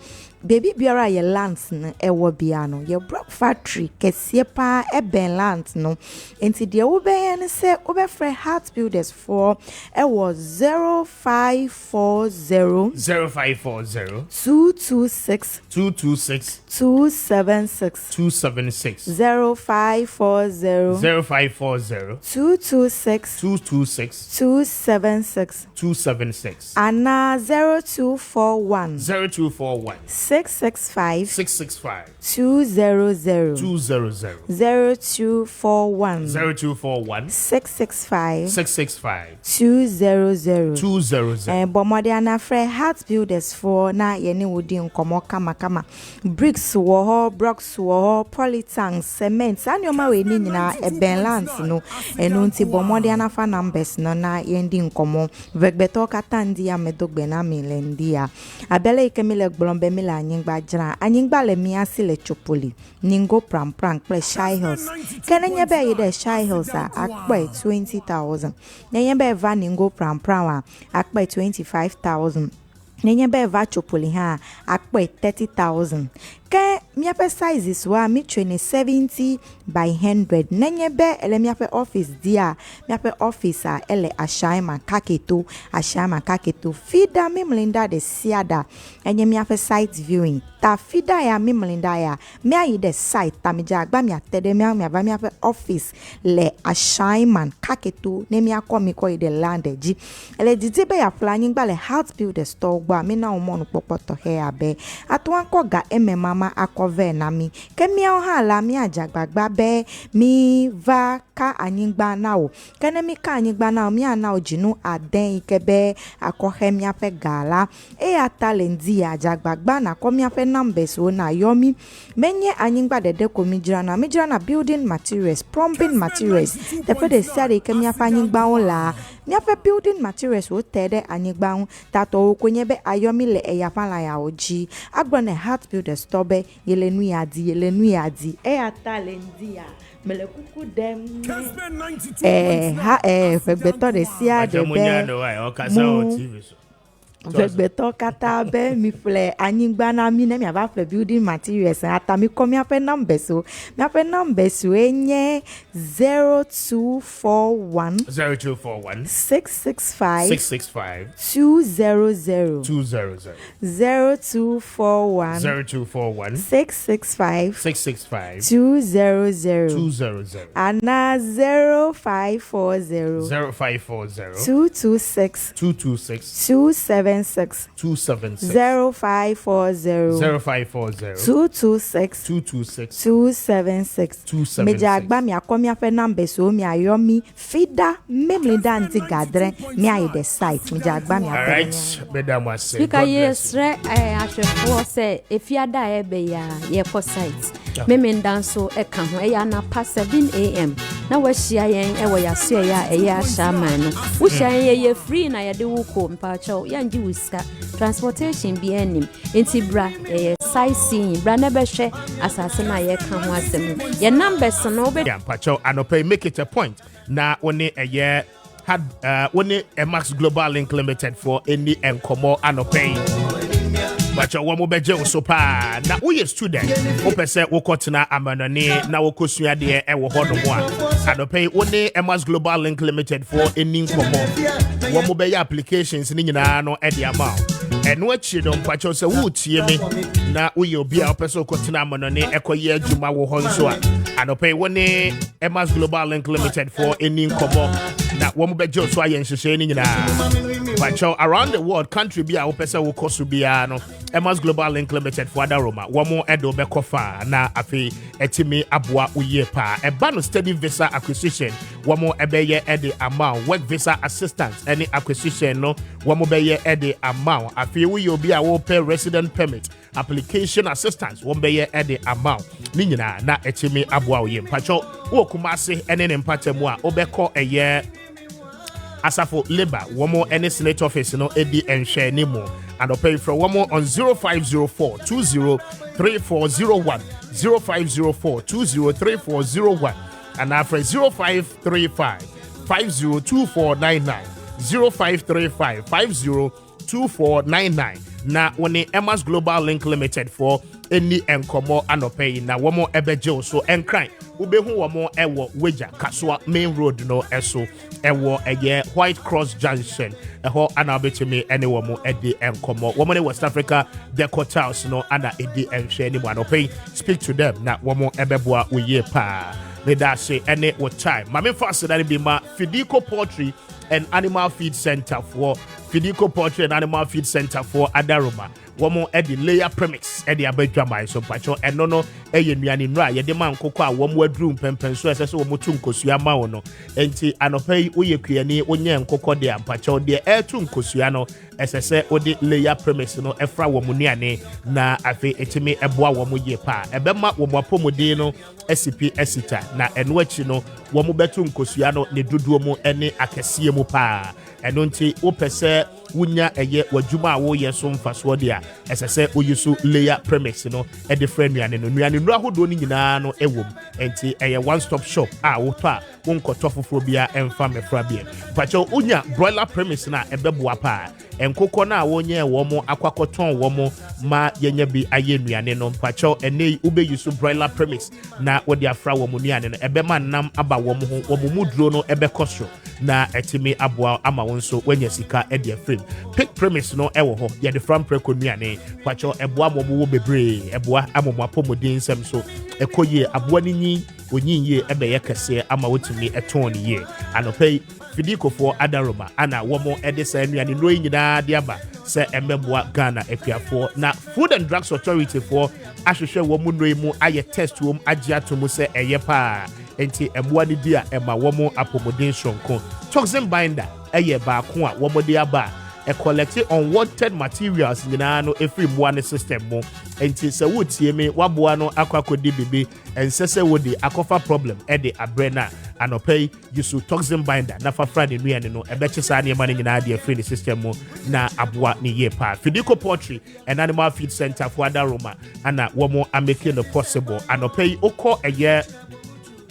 baby biara ye lands no ewo bia no ye block factory kesie pa eben lands no enti de wo be ne se wo be free heart builders for ewo 0540 226 276 276 0540 226 276 ana 0241 665 200 0241 665 200 bomode ana free heart builders for na ye ne wodi nkomo kama bricks wo ho blocks wo ho polytanks cement anyoma we ni nyina eben lands no eno nti bomode ana fa numbers no na ye ndi nkomo vegbeto katandi ya medogbe na milendia abele ikemile gblombe mila anyingba jira anyingba le miasi le chopoli ningo pram pre shy hills kenenye be ye de shy hills a akpa 20,000 nenye be va ningo pram a akpa 25,000 nenye be va chopoli ha akpa 30,000 ke miape sizes wa mi 70 by 100 nenye be ele miape office dia miape office a ele ashaima kaketo fida mi mlinda de siada enye miape site viewing ta fida ya mi mlinda ya mi ayi de site ta mi jagba mi atede mi aba miape office le ashaima kaketo ne mi akomi ko ide land eji ele didi be ya planning gba le house builder store gba mi na omo nu popoto he abe atwan ko ga mama akove na mi kemia ohala mi ajagbagba be mi va ka anyingba na o kene mi ka anyingba na o mi ana ojinu aden ikebe akohe mi ape gala ya talendi ajagbagba na ko mi ape numbers o na yomi menye anyingba dede ko mi jira na building materials plumbing materials tepe de sare kemia ape anyingba o la mi ape building materials o tede anyingba tato o konye be ayomi le eyapala ya oji agbone heart builder stobe yelenu yadi talendi mele kuku dem Kessben 92.9FM. fegbeto de sia de be Vegbeto kata be mi fle anyingba na mi na mi aba fle building materials ata mi komi ape numbers so mi ape numbers enye 0241 665 200 0241 665 200 ana 0540 226 276 276 0540 226 276 meja agba mi akomi afe number so mi ayomi fida memle danti gadre mi ayi the site meja agba mi afe. Right, madam was saying. Because yes, I say if you die be ya for site. Memen danso e kan ho e ya na pa 7 am. Na wa hia yen e wo ya so ya e ya shaman no. Wo hia yen ye free na ye de wo ko mpa cho ya ngi wiska. Transportation bi enim. Enti bra sightseeing bra na be hwe asase na ye kan ho asem. Ye numbers no be mpa cho anope make it a point. Na one a year had one a Max Global Link Limited for any enkomo anope. But you want to be so pa. Now we a student. Open say we got na amanone na we kosua de e wo hodo mo a. And pay only MS Global Link Limited for any komo. One mobile applications ni nyina no e de amount. And what you don't patch say wo tie me na we obi a open so got na amanone e koye adwuma wo ho nso a. And pay only MS Global Link Limited for any komo. Na one mobile so ayen hwehwe ni nyina. But around the world country be a open say wo koso bia no MS Global Link Limited for Adaroma. One more edo bekofa na afi etimi aboa uye pa. Eba no steady visa acquisition. One more ebeye edi amount. Work visa assistance. Any acquisition no. One more beye edi amount. Afi we obi a wo pay resident permit. Application assistance. One beye edi amount. Ninyina na etimi aboa uye. Pacho wo kumase ene nempate mo a obeko eye asafo labor. One more any senate office no edi enhwe ni mo. And I'll pay for one more on 0504 203401 0504 203401 and after 0535 502499 0535 502499 na when MS Global Link Limited for any enkomo anope na one more ebeje so enkran ubehu one more ewo weja kaswa main road no eso ewo eye White Cross Junction eho anabetimi any one more edi enkomo woman West Africa the hotels no ana edi enhwe ni anope speak to them na one more ebeboa uye pa me da say any what time mame fast that be ma Fidico Poultry and Animal Feed Center for Fidico Poultry and Animal Feed Center for Adaroma. Womo edi layer premix edi abedwama so pacho eno no eye nuane nra ye de man kokko a womo aduru pempen so ese so womo tu nkosua ma wo no enti anopai oye kuani onye nkokko de ampacho de etu nkosua no ese se odi layer premix no efra womo nuane na afi etimi eboa womo ye pa ebema womo apomode no SCP esita na eno achi no womo betu nkosua no ne duduo mu ene akese mu pa eno nti opese wunya eye wadwuma a wo ye so mfaso de a esese oyisu layer premix no e different nuane no ahodo ni nyina no ewom enti eye one stop shop a wo to a wonkoto foforo bia emfa mefra bia pacho unya broiler premix na ebeboa pa enkoko na wonye womo akwakoton womo ma yenye bi aye nuane no pacho ene ubeyisu broiler premix na wodi afra womo nuane no ebema nam aba womo ho womo mudro no ebekosho na etimi aboa ama wonso wanya sika e de frame pick premise no ewo ho ye de from preko nuane pacho eboa momo wo bebre eboa amomo apomodin nsem so ekoye aboa ninyi onyinye ebe ye kese ama wotumi eton ne ye anopei Fidico for Adaroma ana womo edesa nuane no nyina de aba se emeboa Ghana epiafo na Food and Drugs Authority for ahwehwe womo noimu aye test wom agye atomu se eye pa enti emboa ni dia ema womo apomodin sonko toxin binder eye ba ko a womo de aba e collect unwanted materials nyina no every mboa system mo enti se wotie me waboa no akwakodi bibi ensese wodi akofa problem e de abrena anopei yusu toxin binder na fafra de nuane no ebechesa ne ma nyina de free system mo na aboa ne ye pa Fidico Poultry and Animal Feed Center for Adaroma ana womo amake no possible anopei okọ eye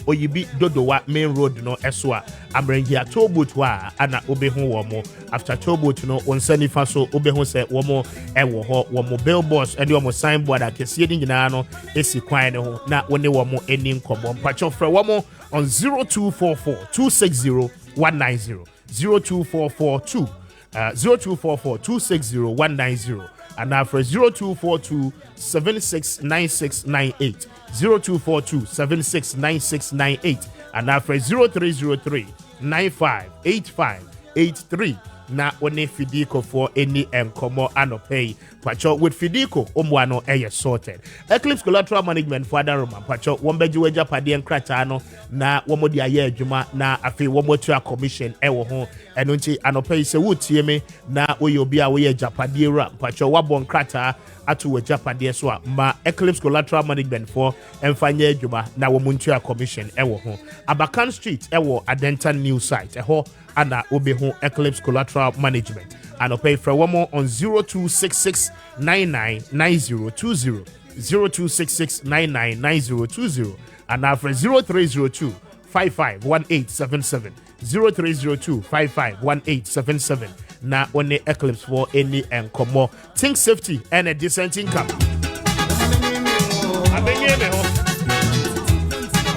oyibi dodowa main road no eswa amrengia towboat wa ana obehu womo after towboat no onsani fa so obehu se womo ewo ho womo billboards and womo signboard akesie ni nyina no esi kwan ne ho na woni womo eni nkomo mpacho fra womo on 0244 260 190 0244 0244 260 190 and now for 0242 769698 0242 769698 and now for 0303 958583 na one Fidico for any enkomo anopay. Pacho with Fidico omwano eye sorted. Eclipse collateral management for Adaroma. Pacho wombeji weja padi en kratano na womo di aye juma na afi womo tua commission ewo ho enunti anopay se wutie me na oyobia we japadi ra. Pacho wabon krata atu we japadi so ma Eclipse collateral management for emfanye juma na womo tua commission ewo ho. Abakan Street ewo Adenta new site eho ana obehu Eclipse collateral management anopay for womo on 0266999020 0266999020 and now for 0302 551877 0302-551877 na one Eclipse for any enkomo think safety and a decent income.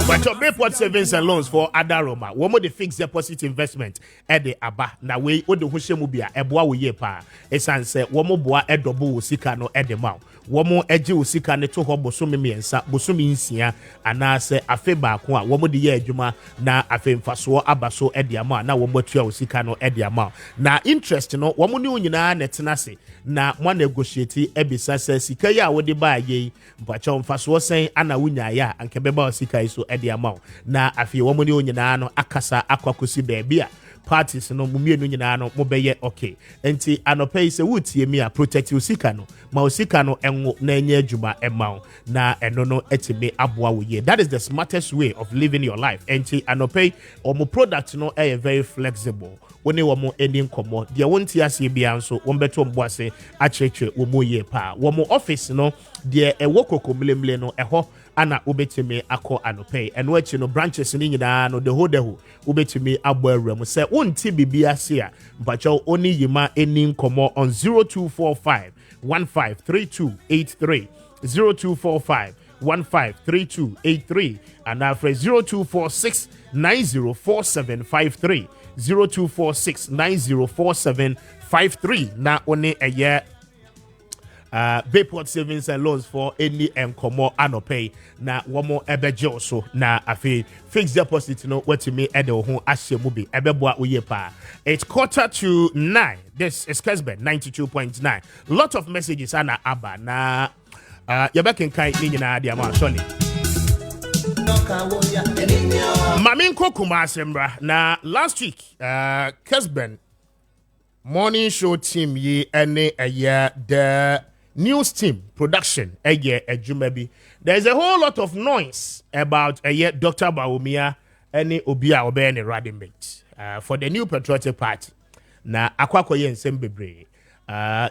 But your Bayport savings and loans for Adaroma, one more the fixed deposit investment at the Aba. Na way o the Hushemubia, a boa we pa. Esan say, one more boa a double sika no at the mouth. One more edge sika neto ho bosumi and sa bosumi insia, and na say a feba kwa, one more the year juma, na a fame faso abaso at the amount, na one more trio sika no at the amount. Na interest no, one more new na netanasi, na one negotiate ebisa says sika ya wodi ba ye, but your faso saying ana wunya ya, and kebeba sika iso the amount na afi wo moni onyina no akasa akwakosi baabia parties no mumienu nyina no mobeye okay enti anopay se wutie mi a protect usika no ma usika no enwo na enye adwuma emaw na eno no etime aboa wo ye. That is the smartest way of living your life. Enti anopay omo product no very flexible woni wo mo eni nkomo de wonti ase bia nso wo beto mboase acheche wo mo ye pa wo mo office no de ewo kokomlemle no eho ana ubetime akọ anopay eno achi no branches ni nyina no the whole ubetime abo awram se wonti bibia se a mpacho oni yima eni nkomo on 0245 153283 0245 153283 and after 0246 904753 0246 904753 na one eye Bayport savings and loans for any enkomo anopay na womo ebeje also na afi fixed deposit no wetimi ede ho ahyemu bi ebeboa oyepa. It's 8:45. This is Kessben 92.9. Lot of messages ana aba na yabaken kai ni nyina de ama sorry Mami Nkokuma asembra na last week Kessben morning show team ye ene the news team production ejumabi. There's a whole lot of noise about Dr. Bawumia any obia obene radimate for the new patriotic party na akwakoye nsem bebre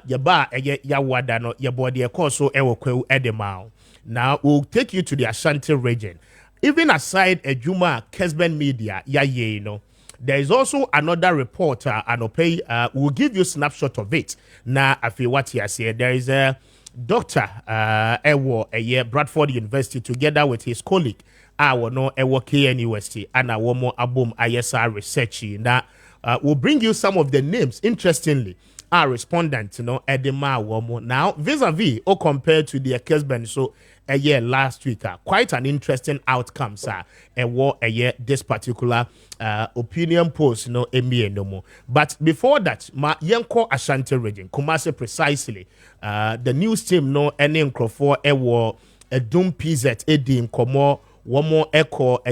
yaba yawada no yabode ekoso ewokwu edemao. Now we'll take you to the Ashanti region. Even aside Ejuma Kessben Media ye no, there is also another reporter anopay we'll give you a snapshot of it. Na afi what he say there is a doctor Bradford University together with his colleague no KN University and womo abum ISR research na we'll bring you some of the names interestingly our respondent edema womo now vis-a-vis or compared to the Kessben so a year last week quite an interesting outcome sir this particular opinion post no more. But before that ma yenko Ashanti region Kumasi precisely the news team no any nkrofo ewo edum PZ edi nkomo womo eko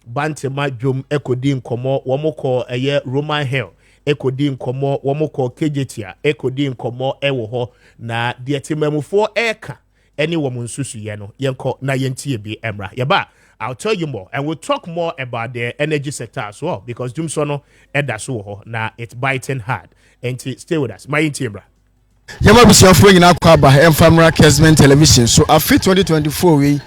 Bantema Jom ekodi nkomo womo ko Roman Hill ekodi nkomo womo ko Kejetia ekodi nkomo ewo ho na de timamufo eka any woman susu yeno yenko na yentie bi emra yaba. I'll tell you more and we'll talk more about the energy sector as well because Jumsono edaso ho na it's biting hard and stay with us my team. Yama busiafo nyina kwaba emfamra Kessben television so afi 2024 we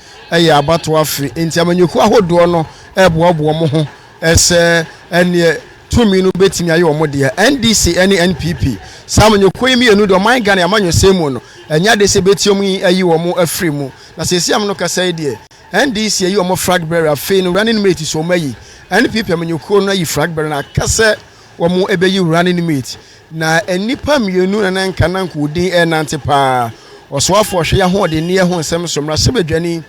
abato afi enti amanyoku ahodo no eboabo mo ho ese ene tumi no betimi aye omo de NDC NPP samanyoku emi enu do man Ghana amanyo semu no enya de se betiomu ayi omo afri mu na sesi am no kasa de NDC ayi omo flag bearer afi no running mate so mayi NPP amanyoku no ayi flag bearer na kasa omo ebeyi running mate na enipa mienu na nka na nko din enante pa oswafo hwe ya ho de ne ho nsem somra sebedwani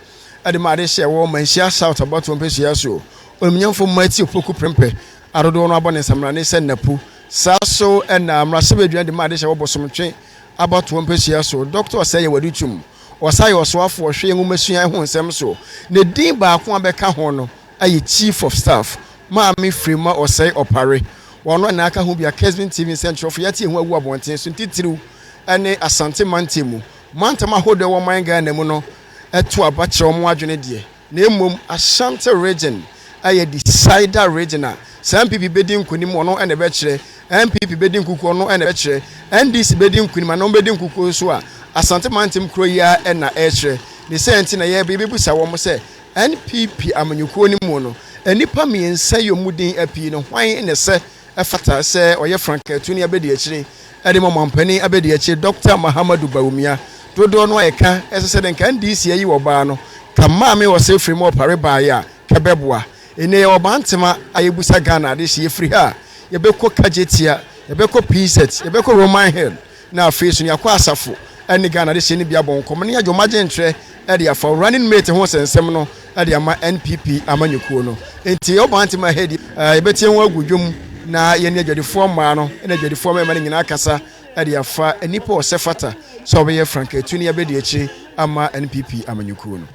ade ma de hye wo manhia shout about one pesia so omnyamfo mati opoku prempe arodo no abone samra ne sennapu Saso and Mrasabedrian de Madisha Obosomche about 1 pesia so. Doctor say you would do or say your swap for sharing Messia who sem so. The Dimba Kwambeka Hono, a chief of staff, Mammy Frima or say or Parry. One Naka who be a Kessben TV Central for Yati who were wanting to Titiru and a Asante Mantimu. Mantama hold the woman guy Nemono at to a batch of Mwajunedia. Name Ashanti region, a decider regional. Some people bedding Kunimono and a betche, and people bedding Kukono and a betche, and this bedding Kunimano bedding Kukusua, Asante Mantim Kroya and a estre. The same a year baby Busa woman say, and PP Amanyukoni mono, and Nipami and say your mooding a pino, why in a set. A fata say or your frank tunia bediachi, Edimo Mampeni abediachi, Dr. Mahamadou Baumia, to don't know a can, as I said, and can this year you or Bano, Kamami was safe from more Paribaya, Kabebwa, in a Bantima, Ayabusa Ghana, this year free her, Yabeko Kajetia, Yabeko Pieces, Yabeko Roman Hill, now facing your Quasafu, and the Ghana, this in Biabon, Comania, your Magentre, Edia for running mate horse and seminal, Edia NPP Amanyukono, into your Bantima head, I bet you will na yene jodi form no ene jodi form e mane nyina kasa e de afa enipa o sefata so be ye frank etuni e be de echi ama NPP amanyuku no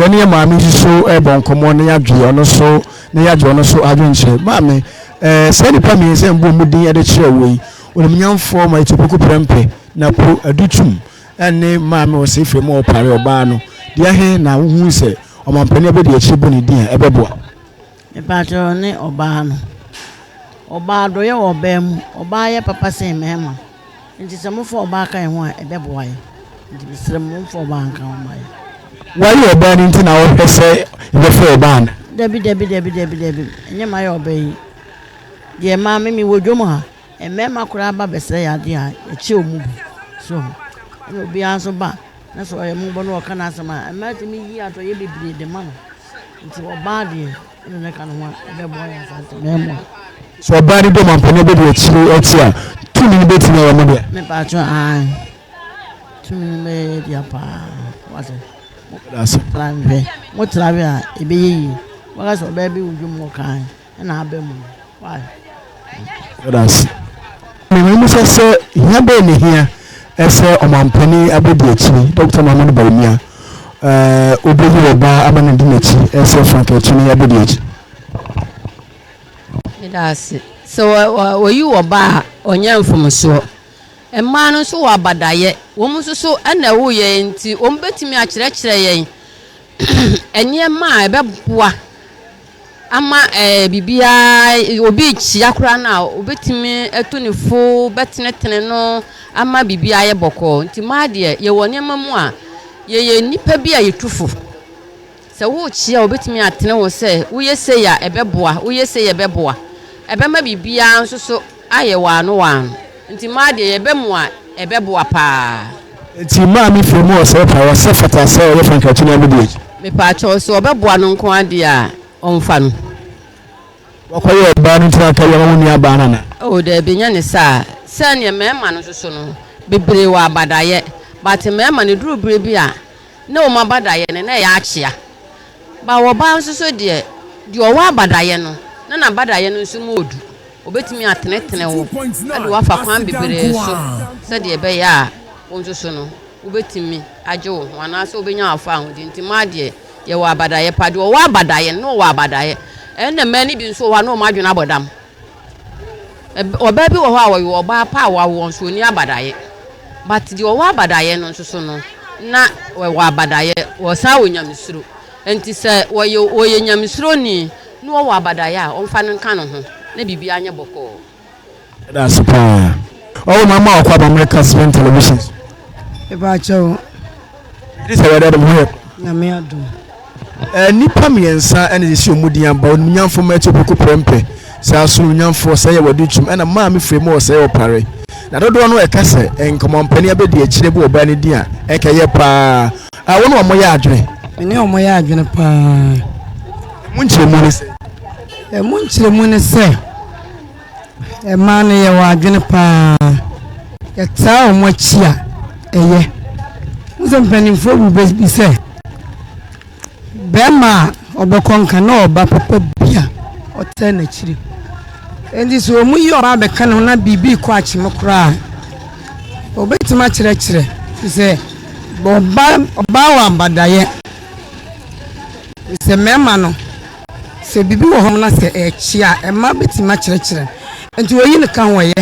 yene maami so e bon komo ne yadwe ono so ne yadwe ono so adwenche maami se ni pa mi se mbo mudin e de kire wei onimnyamfo ma etopoku prempe na pro adutum ene maami o se fremo o pare oba no de ahe na hu se o mampani e be de echi boni din e beboa e pato ne oba no Oba do ye obem oba ye papa say mema nti se mo fo oba kan ho a ebeboa ye nti bisere mo fo oba kan ho mai why you oba ni nti na wo pese be fo oba na debi enye mai oba yi de ma me wodwom ha mema kura ba besere ya de a echi omu so obi anso ba na so ye mo bo no kana asama ma ti mi yi ato ye bibire de ma no nti oba de ne kan ho a ebeboa ya sa mema so bari do mampane be de chiri etia tumi ni beti na wa mo de me pa cho an tumi ni me dia pa what that's plan be mo trabe a e be yi waka so be udum mo kan na abem why that's me mo se hia be ne hia ese o mampane abedi chiri Dr. Mahamadou Baumia oboyi oba amana di nachi ese frank etuni abedi echi That's so you oba onye mfomso emma no so wabadaye wo muso so na wo ye nti wo betimi a kire yen enye ma ebeboa ama bibia obi chia kura na obetimi etonifo betenetene no ama bibia ye boko nti ma de ye wone mamu a ye nipa bia yetufo se wo chia obetimi atene wo se wo ye se ya ebeboa wo ye se ye beboa ebema bibia nso so aye wano nti ma de yebemu a ebeboa pa nti ma mi fremu o se pa wa se fata se o frank atuni abedi me pa cho so obeboa no nko ade a omfa no wakoye ba no ntina ka yawo ni aba na o de benya ne sa ne mema no so no bebre wa abadaye but mema ne duru bre bi a na o ma abadaye ne na ya achia ba wo ba nso so de o wa abadaye no na badaye no nso modu obetimi atenetene wo ade wafa kwan bibere so se de be ya wonso so no obetimi age wo wana so obenya afa ho di ntima de ye wa badaye pade wo wa badaye no wa badaye ene mani bi nso wa no ma dwena bodam oba bi wo ho a wo oba pa wa wo nso ni abadaye but de wo wa badaye no nso so no na wa badaye wo sa wo nyamsuro enti se wo ye nyamsuro ni no wa badaya onfa nka no ho na bibia anya boko that's pa oh mama akwa ba Kessben television e ba cho this is where the boy na me ado nipa miensa ene de si omudian ba onyamfo ma etopoku prempe sa so onyamfo sa ye waduchum ena ma me fremu o sa ye opare na dodo no e kase enkomompani abedi akire bu oba ne dia e ka ye pa a wono omo ya adwene me omo ya adwene pa munchire mu ne se munchire mu ne se ma ne ye wa adwene pa ya ta omo chia eye muzampanimfo bu be se bema obokonka na oba papa bia otena chiri endi so mu yi oba be kan na bibi ko achi mokra obetima kire se oba wa mbadaye se mema no se bibi wo hom na se echia ema betima kire enti oyi ne kan woye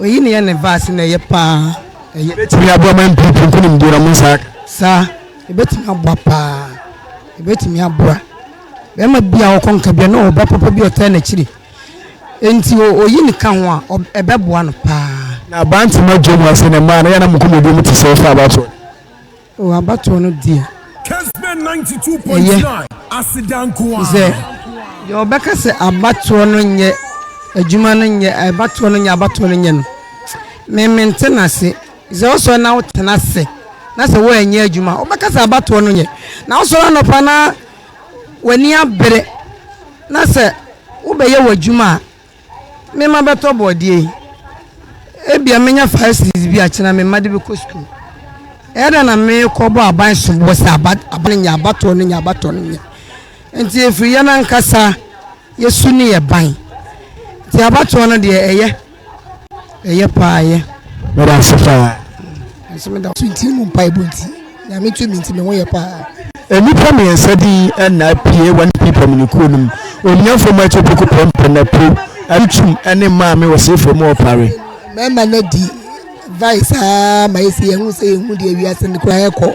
oyi ne ye ne vase na ye pa eye betimi abo man pipu nkuni mdura munsa sa ebetimi abo pa ebetimi abo ema bia wo konka bia no oba papa bi ota na kire enti oyi ne kan ho a ebeboa no pa na banti ma jomu ase ne ma na ya na mukomodu mu tse fa abato o abato no dia Kessben 92.9 asidanko ze yo beka se abato no nye adwuma no nye abato no nye abato no nye no me maintenance ze oso na wotenase na se wo enye adwuma o beka se abato no nye na oso no pa na wani abere na se wo be ye wadwuma me ma beto bodie ebia menya 5 series bi a kina me made be ko school era na me ko bo aban so bo sa aban nya abato no nya abato no nya enti efiri ya na nkasa yesu ni ye ban ti abato no de eye pa ye me da sefa so me da 20 mu pa ibonti ya me 2 minti me wo ye pa enipa me nsadi na pie one people me kunum onyafo ma chopoko pompe na pro atum ene ma me wo sefo mo opare mema na di vice ma esi ehun se ehun de wiase ne kura eko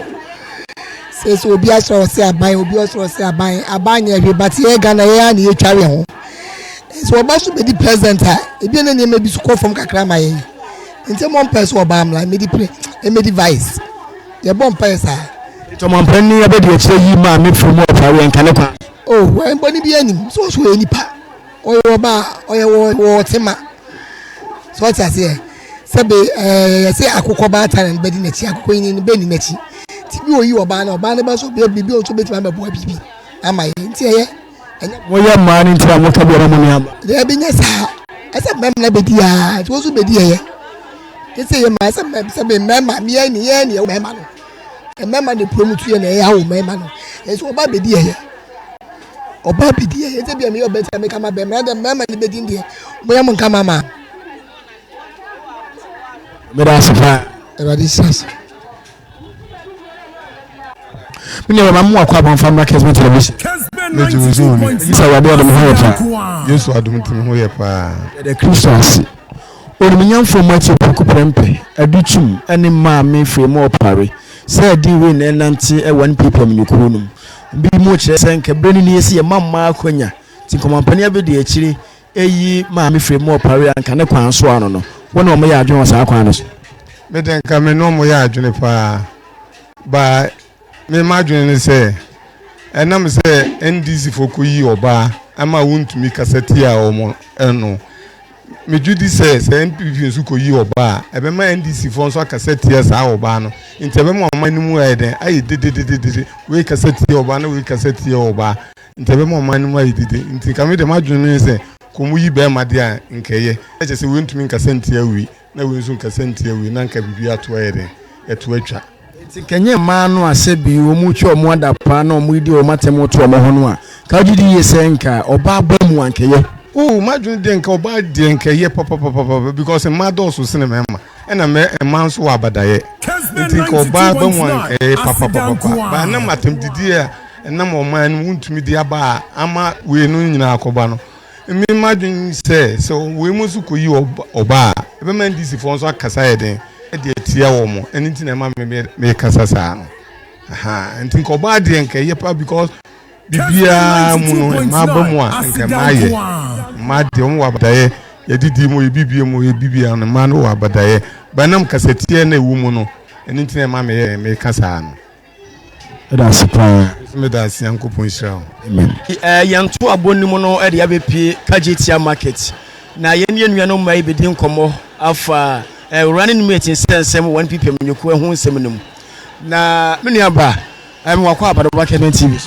se so obi asoro se aban obi asoro se aban ya hwe but ye ga na ye na ye tware ho so oba so be di present ha ebi na ne mebi so ko from kakra ma ye nti mo person oba amla me di pre e me di vice ye bon person to mo mpani ya be di ekire yi ma me from opare enka ne kwa oh we mboni bi anim so enipa oyo oba oyo wo tema so what I say sebe say akukọ ba tan be di na chi akukọ yin ni be ni na chi ti bi oyi oba na ba so bibi o so betima be bo bibi ama ye nti eye mo ya ma ni nti amọ ka bi ora mo ni ama de bi nya sa asa mem na be di ya ti wo so be di eye ke say ye ma asa mem sebe mema mi ye ni mema no e mema de promote ye na ye ha wo mema no e so oba be di eye oba be di eye te bi me yo betima me kama be mema ni be di ndi mo ya mo kama ma mera sefa eradisas mini wa mamu akwa ban famra Kessben television isa wa de mo ho pa Yesu adum tim ho ye pa the Christians onuminyan from Maakye prempe aduchum ene ma me free mo pare say di we na nanti e one people me kunum bi mo kire sen ka breni ni esi ye mamma akonya ti komampani abedi akiri eyi ma me free mo pare anka ne kwan so ano no wona o mo ya adwen wasa akwan no so me den ka me no mo ya adwen pa ba me ma adwen ni se enam se NDC fokuyi oba ama wontumi kaseti a omo eno me judi se NPP nsu koyi oba ebe ma NDC fo nso kaseti esa oba no ntebe mo manimu eden ayi de we kaseti oba na we kaseti oba ntebe mo manimu ayi de nti ka me de ma adwen ni se komu yi be ma de a nkeye eche se wontumi kasenti awi na we nso kasenti awi na nka bibi ato ayede eto atwa kenye ma no asebi wo mu twa omo adapa na omo idi o matemo to omo ho no a ka jidi yese nka oba abamu ankeye oh madun de nka oba de nkeye papa because ma do so sene mema ena me ma nso wa abadaye nti oba abamu ankeye papa ba na matem didi a na mo man wuntumi di aba ama we no nyina akoba no me madun se so we mu su koyi oba ebe man disi fo nso akasa yeden de atia wo mo enti na ma me kasa sa no aha enti ko ba de nkeye pa because bibia mu no ma ba mu a nke ma ye ma de mu wa badaye ye didi mu ye bibia mu ye bibia no ma no wa badaye ba nam kasetie na ewu mu no enti na ma me kasa no da sipa me da sian ko pon shira amen yanto abonimu no e de abepie kajetia market na ye nua no mai bedi nkomo afa running mate sensem one people menyoku ehu nsem num na me nua ba wakwa abado ba Kessben TV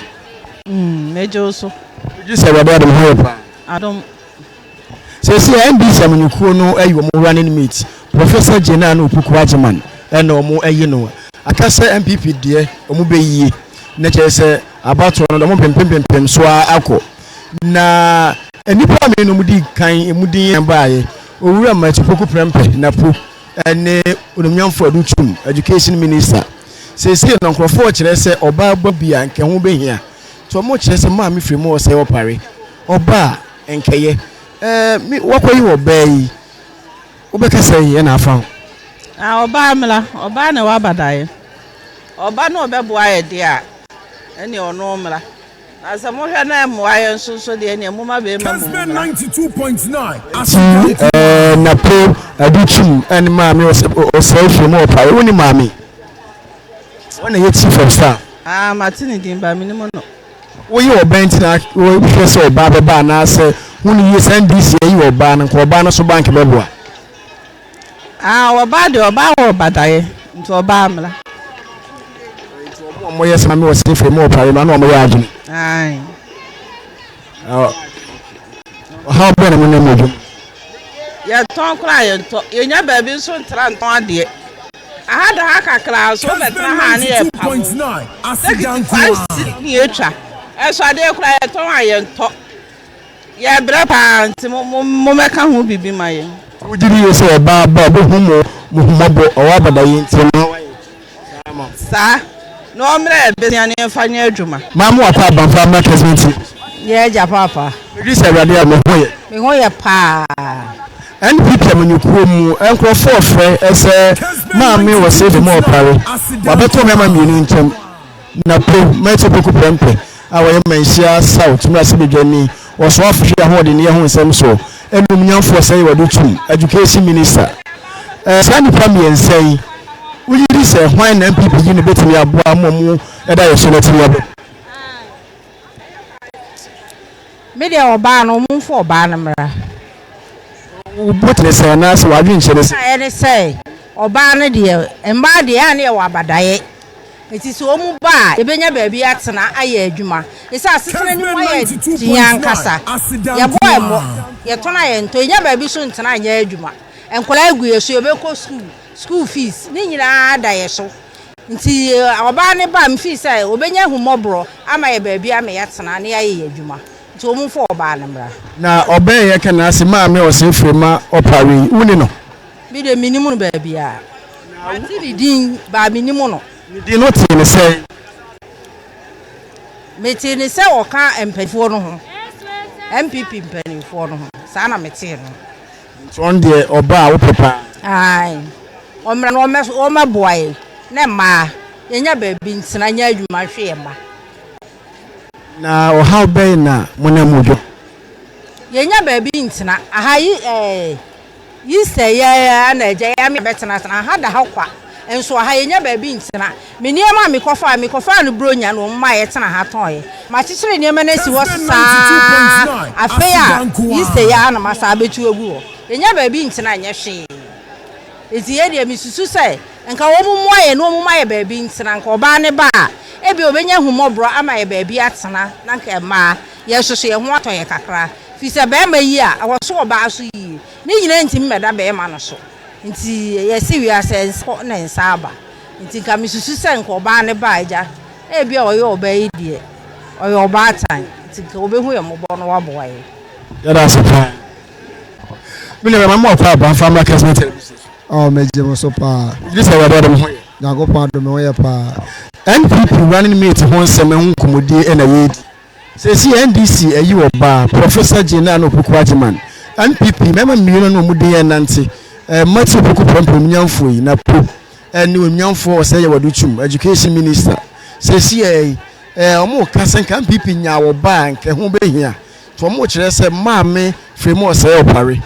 mejo so you say wada dem ho pa adom se NBC menyoku no ayi wo running mate Professor General Opuku Ajiman na omo ayi no akasa MPP de omo beyi na che se abato no mo pempem so akọ na enipa me no mudi kan emudi yambaye owura machipoku prempe na po ene onumnyamfo aduchum education minister sese no nkrofo kire se oba babia nke ho behia to mo kire se ma me free mo se opare oba enkeye mi wakoyi oba yi obeka se ye na afa oba amla oba na wabadaye oba no obeboa ye dia ene ono mla asa mo hwe na mo aye nso de ene mo ma be ma mo Kessben 92.9 na po aduchum ene ma me o se free mo opare woni ma me wona ye chief of staff Martin Dimba minimum no wo yi obenti na wo hwe se oba beba na se woni ye sandisi yi oba na ko oba na so bank beboa oba de oba wo badaye nti oba amla mo yes ma me o se free mo opare ma na mo ya adwene ai how been mo na mo ya ton kra ye to ye nya ba bi nso ntra nton ade ahada akakra so betra ha ne ye pa 2.9 Asidankwa ni etwa eso ade kra ye ton aye nto ye bre pa nti mo meka ho bibi ma ye ujiri ye se ba bo humo muhumabo owa badaye nti no sa no mre be nya ne fanya adwuma mamu apa banfa ma Kessben ye ja papa ri se rade am hoye me ho ye pa NPP amanyukuo mu enkrofo ofre ese maami wo se de mo opare wabeto me ma mienu ntem na po meto poku prempe awoye manhia south mrase bedwani wo so afhwe ahode ne ho nsem so enum nyamfo se wadutum education minister sani pamie nsei uyiri se hwan na NPP yi ne betimi aboa momu eda ye so letimi abo me de oba no mumfo oba na mra ubotne se na se wadwen chere se ene se oba ne de emba de ya ne wa badaye eti so omu ba ebenya baabi atena aye adwuma isa asesena ni wa ye tian kasa ye bo emo ye tona ye nto enya baabi so ntena anya adwuma enkola egu ye so ye be ko school fees ni nyina da ye so nti oba ne ba mfi se obenya humobro ama ye baabi ama ye tena ne aye adwuma to mu fo ba na mra na obe ye kana se maami o se frema opare uni no bi de minimum ba bia ati di din ba minimum no di no tin se meti ni se o ka empefo no ho MPP empefo no ho sa na meti no so ndie oba wo papa ai o mra no o ma boy na ma yenya ba bi ntina nya adwuma hwe ma na o how be na mona mujo yenya ba bi ntina aha yi se ya na eje ya me betena tena ha da ha kwa enso aha yenya ba bi ntina me niema me kofa no bronya no ma ye tena ha ton ye ma chichire niema na si wo saa afeya yi se ya na masa abetu egu ho yenya ba bi ntina nya hwe ezi ye de misusu se nka wo mu aye no mu aye ba bi ntina nka oba ne ba ebi obenya humobro ama ye ba bi atena na nka ma ye hwehwe ye ho aton ye kakra fi se be ma yi a awoso oba so yi ni nyina ntim meda be ma no so nti ye si wi ase na nsa aba nti ka misusu se nka oba ne ba aja ebi oye oba yi die oye oba atan nti ka obehu ye mobo no wabo aye ya da se pa mine ma mo pa ba fa ma Kessben television oh meje mo so pa this is what them hoye na go pa do me hoye pa NPP running mate ho nsem ho komodie na ye se si NDC ayi oba Professor Jena no Pukwajiman NPP mema mieno no mude ye nante mati poku prompom nyamfo yi na po eni onyamfo se ye waduchum education minister se si omo kasen kan NPP nya wo ba nke ho behia to omo kire se maame fremo se opare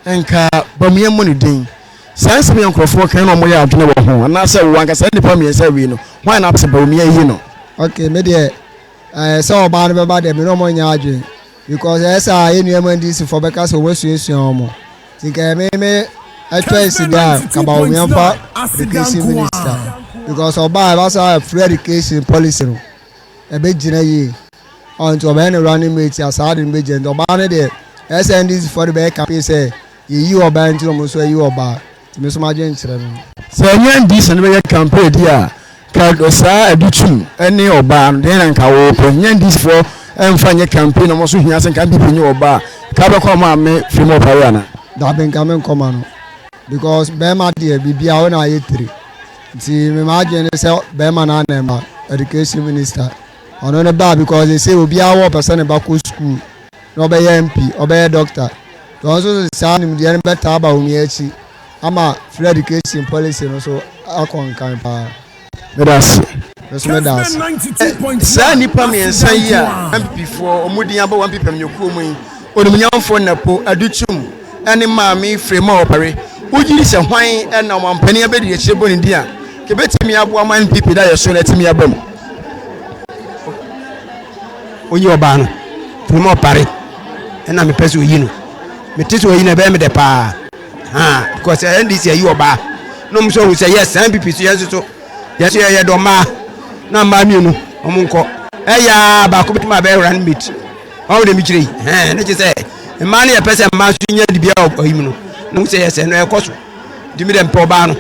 enka bamye mo ne din sanse me nkrofo kan no mo ya adwene wo ho na se wo anka se nipa me se wi no why na se bamye yi no okay me de so oba ne beba de me no mo nya adwene because esa ye nu MNDC for beka so wesuesu omo tinka me I try to sit down about me education minister because oba ba say free education policy no e be gina yi on to oba ne running mate asade me gina oba ne de SNDC for the back campaign say yi oba nti no so yi oba me so ma gina kire no say NDC ne be campaign dia ka osa educhum ene oba no den nka wo NDC for emfanye campaign no so hia sen kan pipi nyi oba Kabe koma me fimo pariana. Da ben kamen koma no. Because Bema dear bibia ona ayetri. Nti me ma agye ne say Bema na na ma education minister. Ono ne ba because they say obi awo person ba ko school. No be MP, obe doctor. Don so say anim de ne beta ba umi achi. Ama free education policy no so akon kan pa. Medasi. Medasi. Sa nipa me ensan yi a MP for omudin aba wan pipam nyokuo mu yi. Onumnyamfo napo aduchum ene maami frema opare. Ujiri se hwan na mampani abedi eche boni dia. Kebetimi abo man pipi da yeso na timi abam. Onyi oba no. Frema opare. Ena me pese oyi no. Me tese oyi na be me de pa. Because NDC ayi oba. No mso hu say yes, and pipi so yes so. Yes ye do ma. Na ma mi no. Omunko. Eya ba ko betima be run meet. How de mi kire. Ne che say. Mani e pese ma so nya dibia oyi no. No say yes no e koso. Dimi dem po ba no.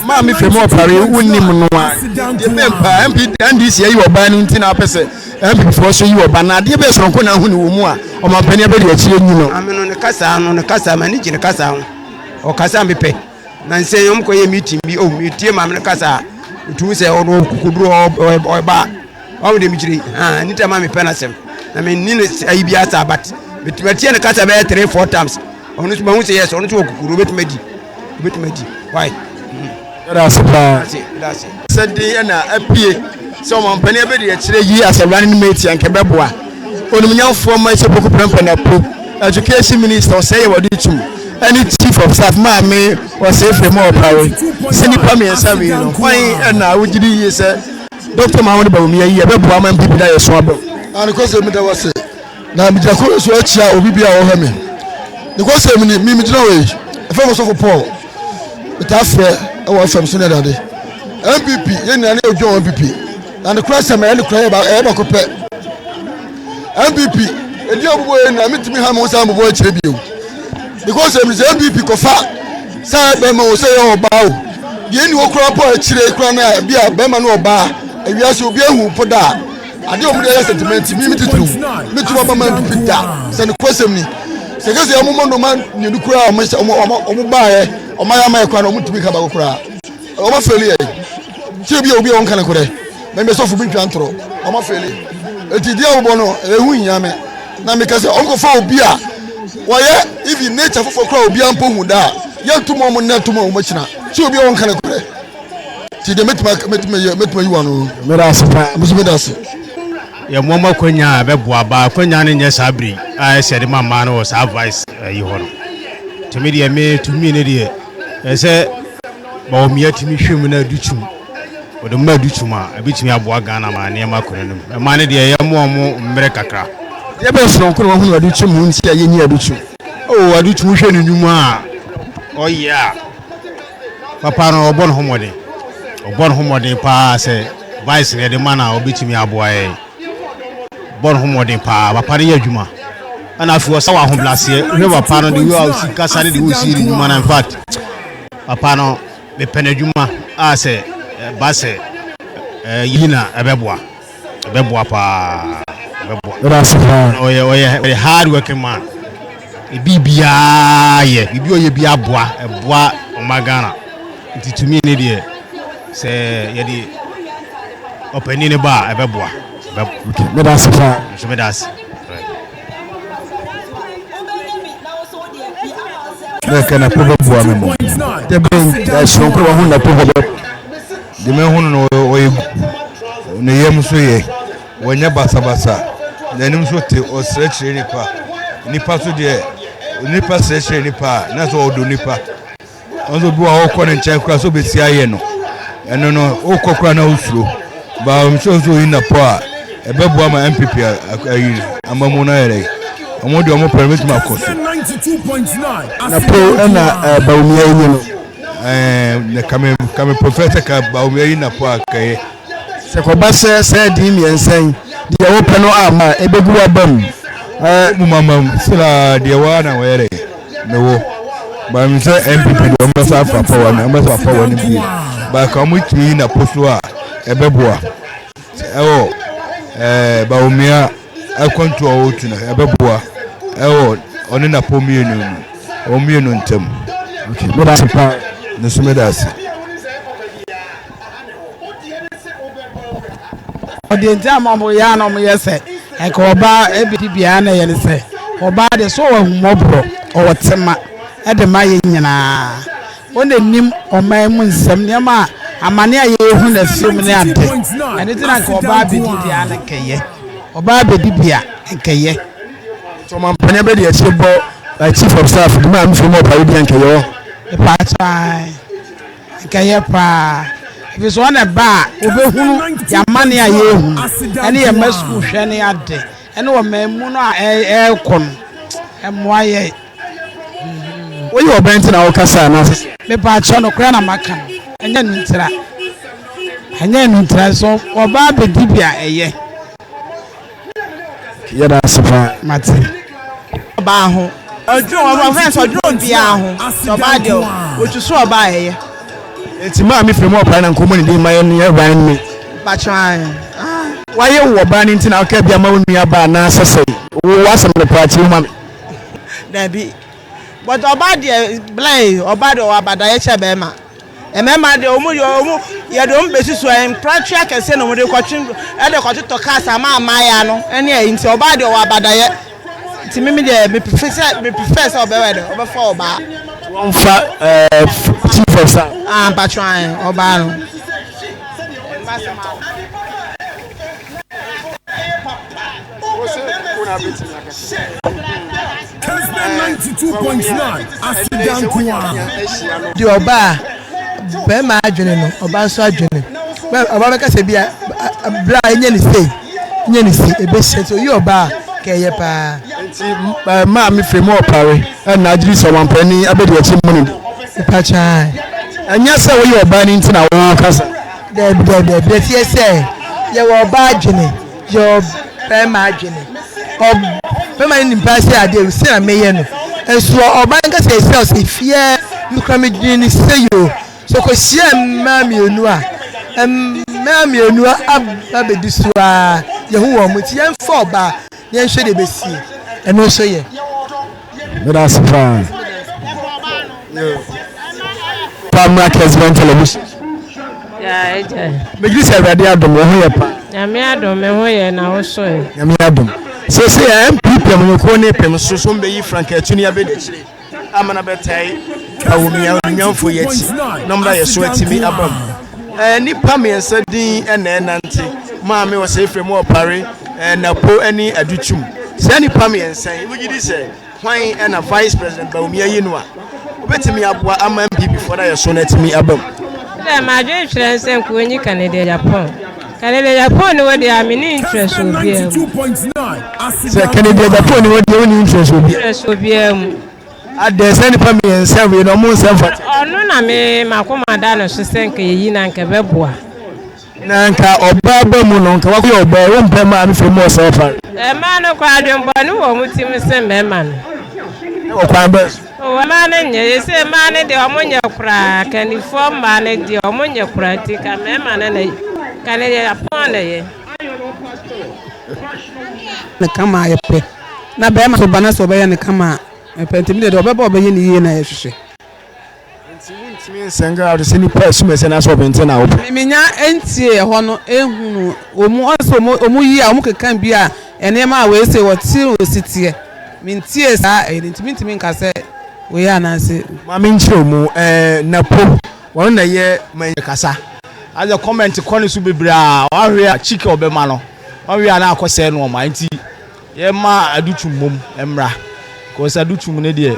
Ma mi fe mo pare wonnim no a. De mempa MP NDC ayi oba no ntina pese. MP for so yi oba na de be so ko na hu ni wo mu a. O ma pani be de akire nyi no. Ameno ne kasa mani kire kasa ho. O kasa mpepe. Na nse yom ko ye meeting bi o meeting ma me kasa. Tu se o kukuduro o ba. How de mi kire. Nita ma me penasem. Na me ni ayi bi asa bat. Betimati ne kasa be 3-4 times. Onu ma hu se yes, onu to kukuru betimadi. Why? That's it. Said the na apie. So man pani be de akire yi asabran ni mate anke beboa. Onumnyamfo ma se poku prempa na pro. Education minister say e wodi chum. Any chief of staff ma me was say frema opare. Senipa me ensa we no. Why na wogidi yi say Dr. Mahmoud Bawumia yi beboa man pipi da yeso abam. And because me da was na mi jako so achia obi bia wo ha me. Because me mi dina we. If I was for Paul. It afre e wo fam so na dade. MPP ye na ojo MPP. And the cross am e cry ba ko pe. MPP e di obubo ye na mitimi ha mo sa mo bo chire bio. Because MPP ko fa sa be ma wo say oba o. Ye ni wo kura po chire kura na bia be ma no oba. Ewia se obi ehu poda. Ade omude ya sentiment mi titru. Mi tu mama MPP da. Se ni kwesem ni. Se kase ya mo no man ni du kura o ba ye. O ma ya ma kura na o mutumi ka ba ko kura. O ma feli e. Ti bi obi won kana ko de. Na me so fu bi twantro. O ma feli. Eti dia obo no ehu nyame. Na me kase onko fa obi a woye even nature fofo kra obi ampo hu da ye tumo mo na tumo mo china ti obi won kana kure ti de metuma yi wano mera sepa musu das ye moma kwanya beboa ba kwanya ne nya sabri a se de mama no sa advice yi ho no to me de me to me ne de se ba o miya timi hwem na duchum o de ma duchum a bitimi aboa Ghana ma ne ma kure no ma ne de ye mo mmere kakra ye be so nko hu aduchum hu ntia ye nyi aduchum o aduchum hwe ne nyum a o yeah papa no obon homode pa se vice ne de mana obitimi aboa e bon homode pa papa ne adwuma ana afi wo sawa hoblase hwe papa no de wo asi kasa ne de wo siri nyuma na in fact papa no be penadwuma a se ba se yina ebeboa pa oye hard working man bibia ye bibi oye bia boa o magana nti to me ne de se ye di openi ne ba ebeboa me da sefa so me das na kana probably me mo de ben da so nko hu na probably de me hu no oye ne yem so ye wonya basa na nim so te o stretch nipa so de nipa stretch nipa na so odo nipa onzo bi wa okọ ne nchen kura so besi aye no eno no okokura na usuro ba o mso so yin na po a ebebu ama MPP ayi amamu na yere omo de omo permit ma koso na po na Bawumia yin no na kame professor ka Bawumia yin na po akaye se ko ba se di mi ensan di wo peno ama ebebu abam mama sila de wa na were me wo ba mi se MPP de omo sa fa power na omo sa power ni bi ba ka mu twi na poso a ebeboa Bawumia akonto o tuna ebeboa oni na pomienu omienu ntem okay me da sepa ne so me da se odi ntia mo ya no mo yese e ko ba e bi bia na ye ne se oba de so wa humobro o wotema e de ma ye nyina wona nim o man mu nsem ne ma amane aye hu na film ne ade ene tina ko oba bi bia na keye oba be bia nkeye so man panya be de chebo chief of staff de ma am from opa bia nkeye e pa try nkeye pa if so na ba obehunu ya mane aye hu ene ye masku hwe ne ade ene wo mamu no a kon moaye wo yi obenti na wo kasa na me pa cho no kra na maka enya nuntra so oba be dibia eye ya da sepa mate oba ho ojo oba friends ojo bia ho oba de oju so oba eye enti ma mi frem opa na nkomo ni dey ma ye ban me pa try waye wo ba ni ntina aka bia ma wonu aba na sesei wo wasam ne party ma Dabi. But oba de blind oba de abada ye che be ma. Emema de omu ye de omu besi so en practical kese no mo de kwatun e de kwatuto kasa ma ya no ene e nti oba de abada ye. Nti mimi de me prefer so oba we de oba for oba. Won fa chief of staff. Patron oba no. Kessben 92.9 Asidan Kwa. Di oba be ma adwene no oba so adwene oba be ka se bia bra enye ni sei ebe se so yi oba ka ye pa Nti ma mi frem opare na ajiri so wampani abedi achi mu ni pa cha anya se wo yi oba ni ntina wo kasa de tie se ye wo oba adwene yo be ma adwene Pema ni mpase ade o se na meye no enso oba nka se se o se fie nukra me dwini se yo so ko hia ma mienu a ma mienu a be disua ye hu wo mu ti en fo ba ye nhwe de besi eno so ye that's fine Kwame Kessben television ya eje me gisi awade adom wo ho ye pa nyame adom me ho ye na wo so ye nyame adom so MPP mo ko ne pem so so mbe yi Frank atuni abedi chire amana betai awumia nyamfo ye chi number ye so atimi abam nipa me ensa din ena nante ma me wo se frem opare na po ani aduchum se nipa me ensa wugidi se hwan ena vice president bawumia yi no a obetimi aboa ama MPP for that ye so na atimi abam ma dwe hwere nse ko nyi Canada Japan Canada Japan wo de amini interest obi am. Se Canada Japan wo de oni interest obi. Interest obi am. Ade se ni pam yen se we no mo se fat. Onu na me makoma da no so senka yi na nka beboa. Na nka oba ba mu no nka wakoye oba wo mpa ma mi fe mo se fa. Ma no kwa adwembo no wo mutim se mema no. O kwa ba. O ma na nye se ma ne de omonye kura kanifo ma ne de omonye kura ti ka mema na na Canada Japan ye. Ne kama ye pe. Na be ma so bana so be ye ne kama e pentimi de obeba obeyi ni ye na ye hwehwe. Nti wuntimi nsenga out se ni pass me se na so bente na wo. Minya entie ho no ehunu omu aso omu yi a omu kekan bi a ene ma we se woti ositie. Mintie sa ntimi nka se we ya na se ma minchiro mu na po won na ye man kasa. As a comment kɔne so bebra wa hwe a chike obema no wa hwe na akɔsɛ no ma nti ye ma adutum mom emra ko sa adutum ne de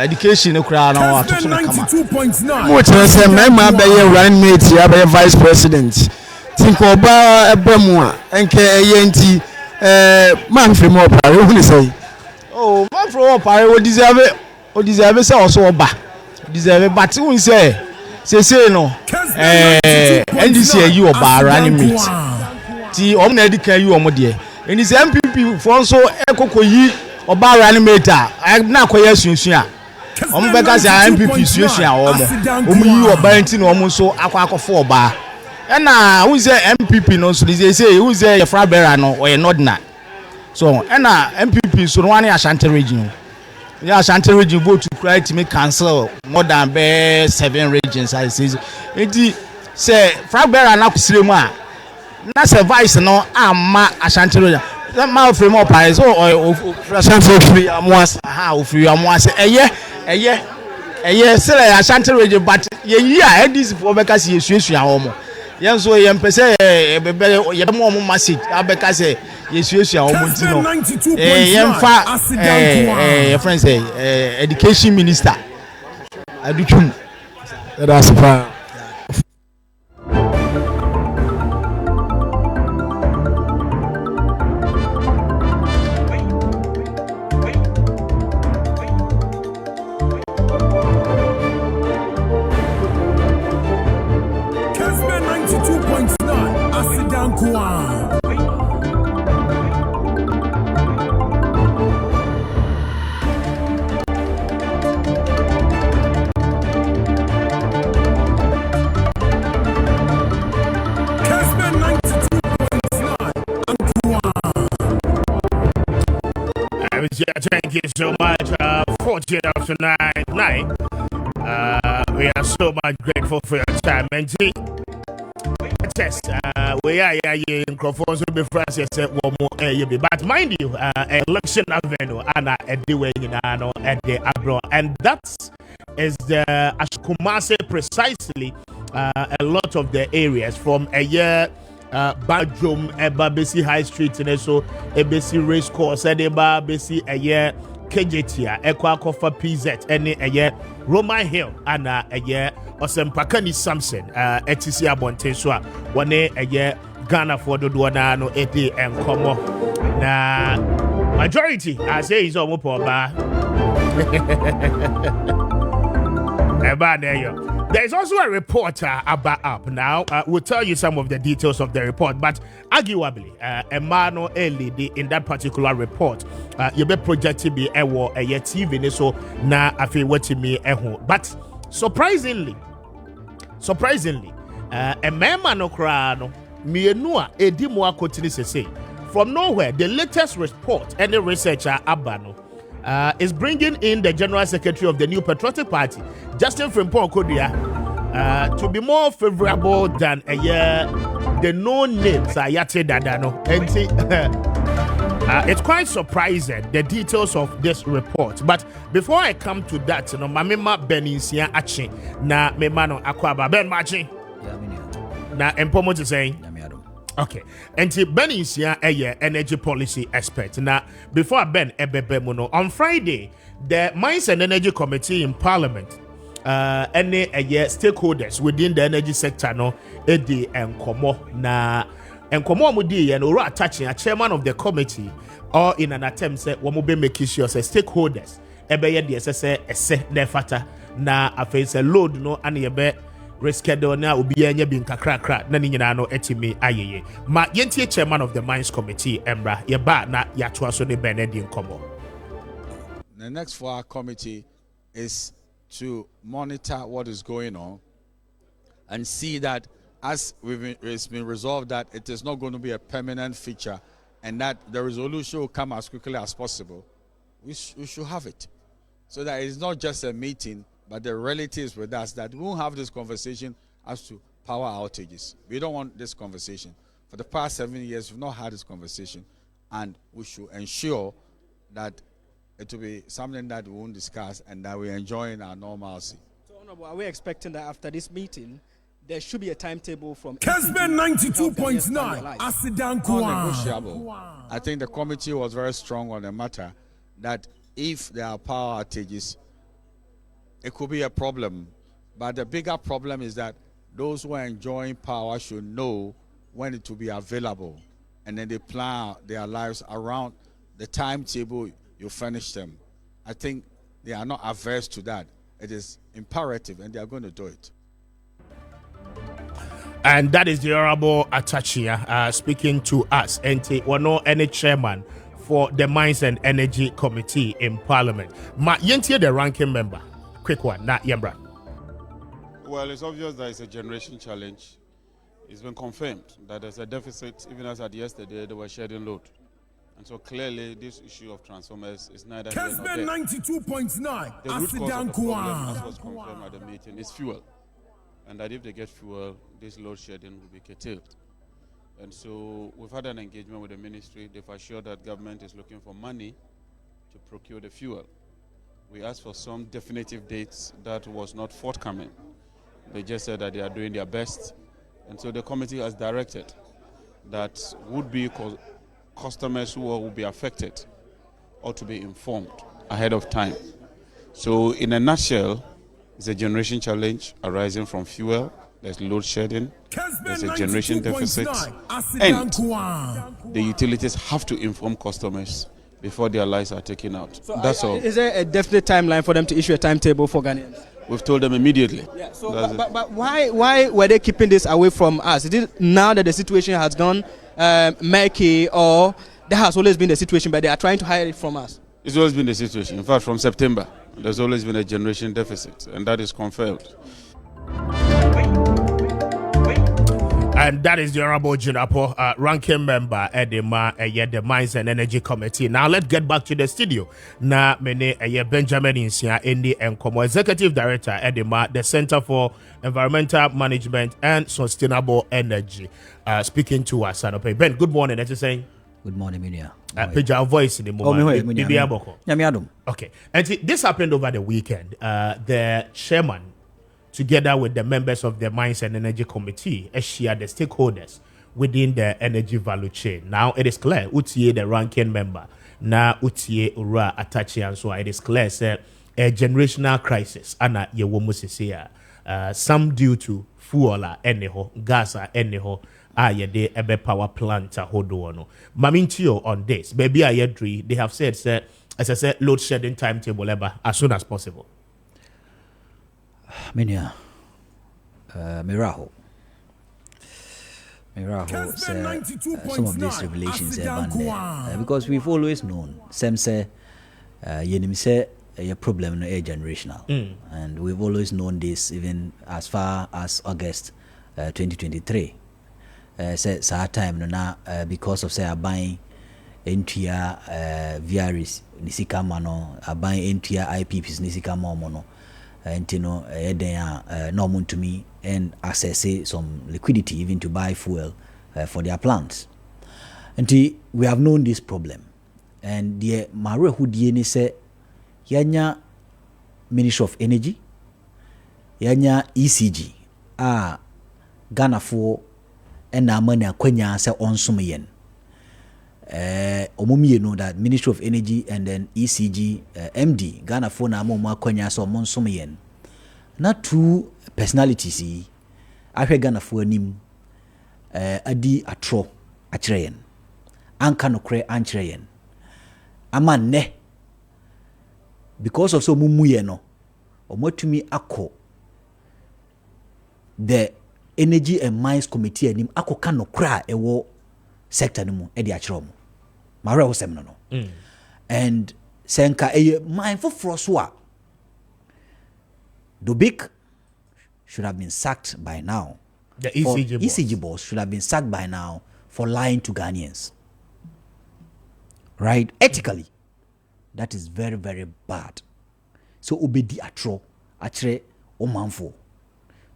education ne kura na wa toto ne kama mo tell say ma be ye running mate ya be vice president tinko oba ebemu a enke ye nti man free more pare hu ni say oh man free more pare o deserve say also oba deserve but who say say no NDC ayi oba running mate ti om na edika ayi om de NDC MPP for so ekokoyi oba running mate a na akoya sunsun a om be ka say MPP sunsun a om yi oba nti na om so akofo oba na who say MPP no so say who say your fra bearer no or not na So and MPP so one Ashanti region. Yeah, Ashanti region vote to try to make cancel more than 7 regions. I say it say Fragbear na kusiremu a na se vice no amma Ashanti region. That man frame up is or Ashanti free amoas ha free amoas eye say Ashanti region but ye this for because ye suesu awomo. Yen so ye mpese ye mo message abeka say ye suesu awomo ntino. Yemfa your friend say education minister aduchum. That's fine. Kessben 92.9 Asidan Kwan. Thank you so much. 14 after 9. We are so much grateful for your time. And test, we are in microphones will be Francis one more but mind you, election avenue and at the way at the abroad, and that is the Ashkumase precisely a lot of the areas from a year. Badjum Ebabesi High Street and so Ebesi Race Course Edeba Besi a year Kejetia Ekwa Kofa PZ any a year Roman Hill and a year Osempakani Samson etc Bonteswa one a year Ghana for the Duanano Eti and Como na majority I say is almost eba there you. There's also a report about up now. We'll tell you some of the details of the report, but arguably, Emmanuel Elidi in that particular report, you be projected be a TV so na afi wati me eho. But surprisingly, a member no krano mienua edi mo akotini say from nowhere. The latest report, any researcher abano. Is bringing in the General Secretary of the New Patriotic Party, Justin Frimpong Kodia, to be more favorable than a year. The no names are Yate Dadano. It's quite surprising the details of this report. But before I come to that, Mamima Beninsia Achi, na Memano Akwaba Ben Machi, na Empomo to say. Okay, and Ben is here a energy policy expert. Now, before Ben Ebebemuno, on Friday, the Mines and Energy Committee in Parliament, any stakeholders within the energy sector, no, Edi and Komo, na and Komo Mudi and Ora attaching a chairman of the committee, or in an attempt, say, Wamobe make sure stakeholders, Ebeye DSS, esse nefata, na a face a load, no, and yebe. Reschedule na obi anya bi nkakrakra na ni nyina no etimi ayeye ma yentie chairman of the mines committee embra ye ba na yatoa so ne benedi nkomo. The next for our committee is to monitor what is going on and see that as it's been resolved that it is not going to be a permanent feature and that the resolution will come as quickly as possible. We should have it so that it's not just a meeting. But the reality is with us that we won't have this conversation as to power outages. We don't want this conversation. For the past 7 years, we've not had this conversation. And we should ensure that it will be something that we won't discuss and that we're enjoying our normalcy. So, Honorable, are we expecting that after this meeting, there should be a timetable from... Kessben 92.9 Asidan Kwan. Unnegotiable. I think the committee was very strong on the matter that if there are power outages, it could be a problem, but the bigger problem is that those who are enjoying power should know when it will be available, and then they plan their lives around the timetable you furnish them. I think they are not averse to that. It is imperative, and they are going to do it. And that is the Honorable Atachia speaking to us, and any chairman for the Mines and Energy Committee in Parliament. Ma yentie the ranking member. Quick one, not Yembra. Well, it's obvious that it's a generation challenge. It's been confirmed that there's a deficit, even as at yesterday they were shedding load. And so clearly, this issue of transformers is neither here nor Kessben there. 92.9. The root cause of the problem, as was confirmed at the meeting, is fuel. And that if they get fuel, this load shedding will be curtailed. And so we've had an engagement with the ministry. They've assured that government is looking for money to procure the fuel. We asked for some definitive dates that was not forthcoming. They just said that they are doing their best. And so the committee has directed that would-be customers who will be affected ought to be informed ahead of time. So in a nutshell, it's a generation challenge arising from fuel. There's load shedding, there's a generation deficit, and the utilities have to inform customers before their lives are taken out. So that's all. Is there a definite timeline for them to issue a timetable for Ghanaians? We've told them immediately. Yeah, so but why were they keeping this away from us? Is it now that the situation has gone murky, or that has always been the situation, but they are trying to hide it from us? It's always been the situation. In fact, from September, there's always been a generation deficit, and that is confirmed. And that is the Honorable Jinapo, ranking member at the Mines and Energy Committee. Now let's get back to the studio. Now, Benjamin Insia, Indi and Como Executive Director at the Center for Environmental Management and Sustainable Energy, speaking to us. Ben, good morning. That's saying. Good morning, Minia. Page our voice in the moment. Okay. And this happened over the weekend. The chairman, together with the members of the Mines and Energy Committee, share the stakeholders within the energy value chain. Now it is clear, Utie the ranking member, now Utie Ura Atachi, and so it is clear, say, a generational crisis. Ana Yewomusisia, some due to fuel, anyhow, gas, anyhow, de ebe power plant hodono. Mamintio on this, baby ayedri, they have said, sir, as I said, load shedding timetable as soon as possible. Minia, Miraho said some of these revelations because we've always known. Some say, yenim say a problem no a generational, and we've always known this even as far as August 2023. Say time no na because of say a buying entria VRs nisika mano, a buying entria IPPs nisika mono. And normal to me and access some liquidity even to buy fuel for their plants. And we have known this problem. And the Mare Hudieni say Yanya Ministry of Energy, Yanya ECG, Ghana for and Amania Quenya say on Sumayen. Omumi know that Ministry of Energy and then ECG MD Ghana for na Moma Quenya so Monsumayen. Not two personalities. I heard Ghana for nim adi atro achreyen. Anka no kre anchreyen. Ama ne because of so mumuye no omotumi akọ the Energy and Mines Committee anim akọ ka no kra ewo sector no mu e di achro mu mara wo sem no and senka mine for froswa Dubik should have been sacked by now. The ECG boss should have been sacked by now for lying to Ghanaians. Right? Ethically, that is very, very bad. So obedi atro atre omanfo.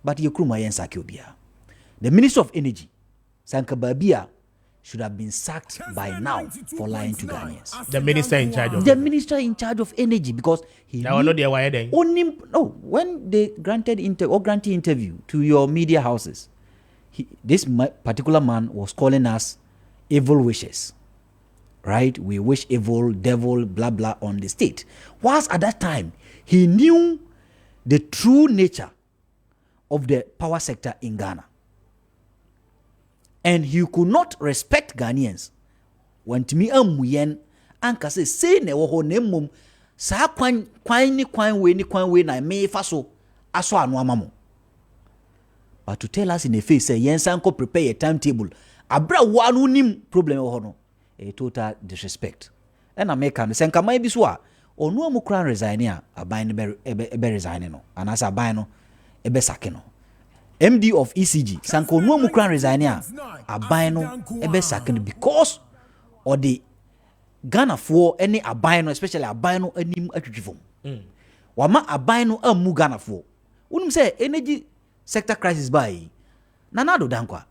But yekruma yen sakiobia. The Minister of Energy, Sankababia, should have been sacked by now for lying to Ghanaians. The minister in charge of the minister in charge of energy, because he when they granted interview to your media houses, this particular man was calling us evil wishes. Right? We wish evil, devil, blah blah on the state. Whilst at that time he knew the true nature of the power sector in Ghana. And he could not respect Ghanaians. When to me amuyen anka say ne wo ho na mmom saa kwan we na me fa so aso anu amamo. But to tell us in the face say yensan ko prepare a timetable abra wo anu nim problem wo ho no a total disrespect. And I make am say nka mai bi so a onu amu kran resign a aban be resign no anasa aban no ebe sake no. MD of ECG sanko no mu kran resign a aban no ebe sake no because of the Ghana for any abino, especially abino anim atwifom. Wama abino amu Ghana for. Unum say energy sector crisis by Nanado Dankwa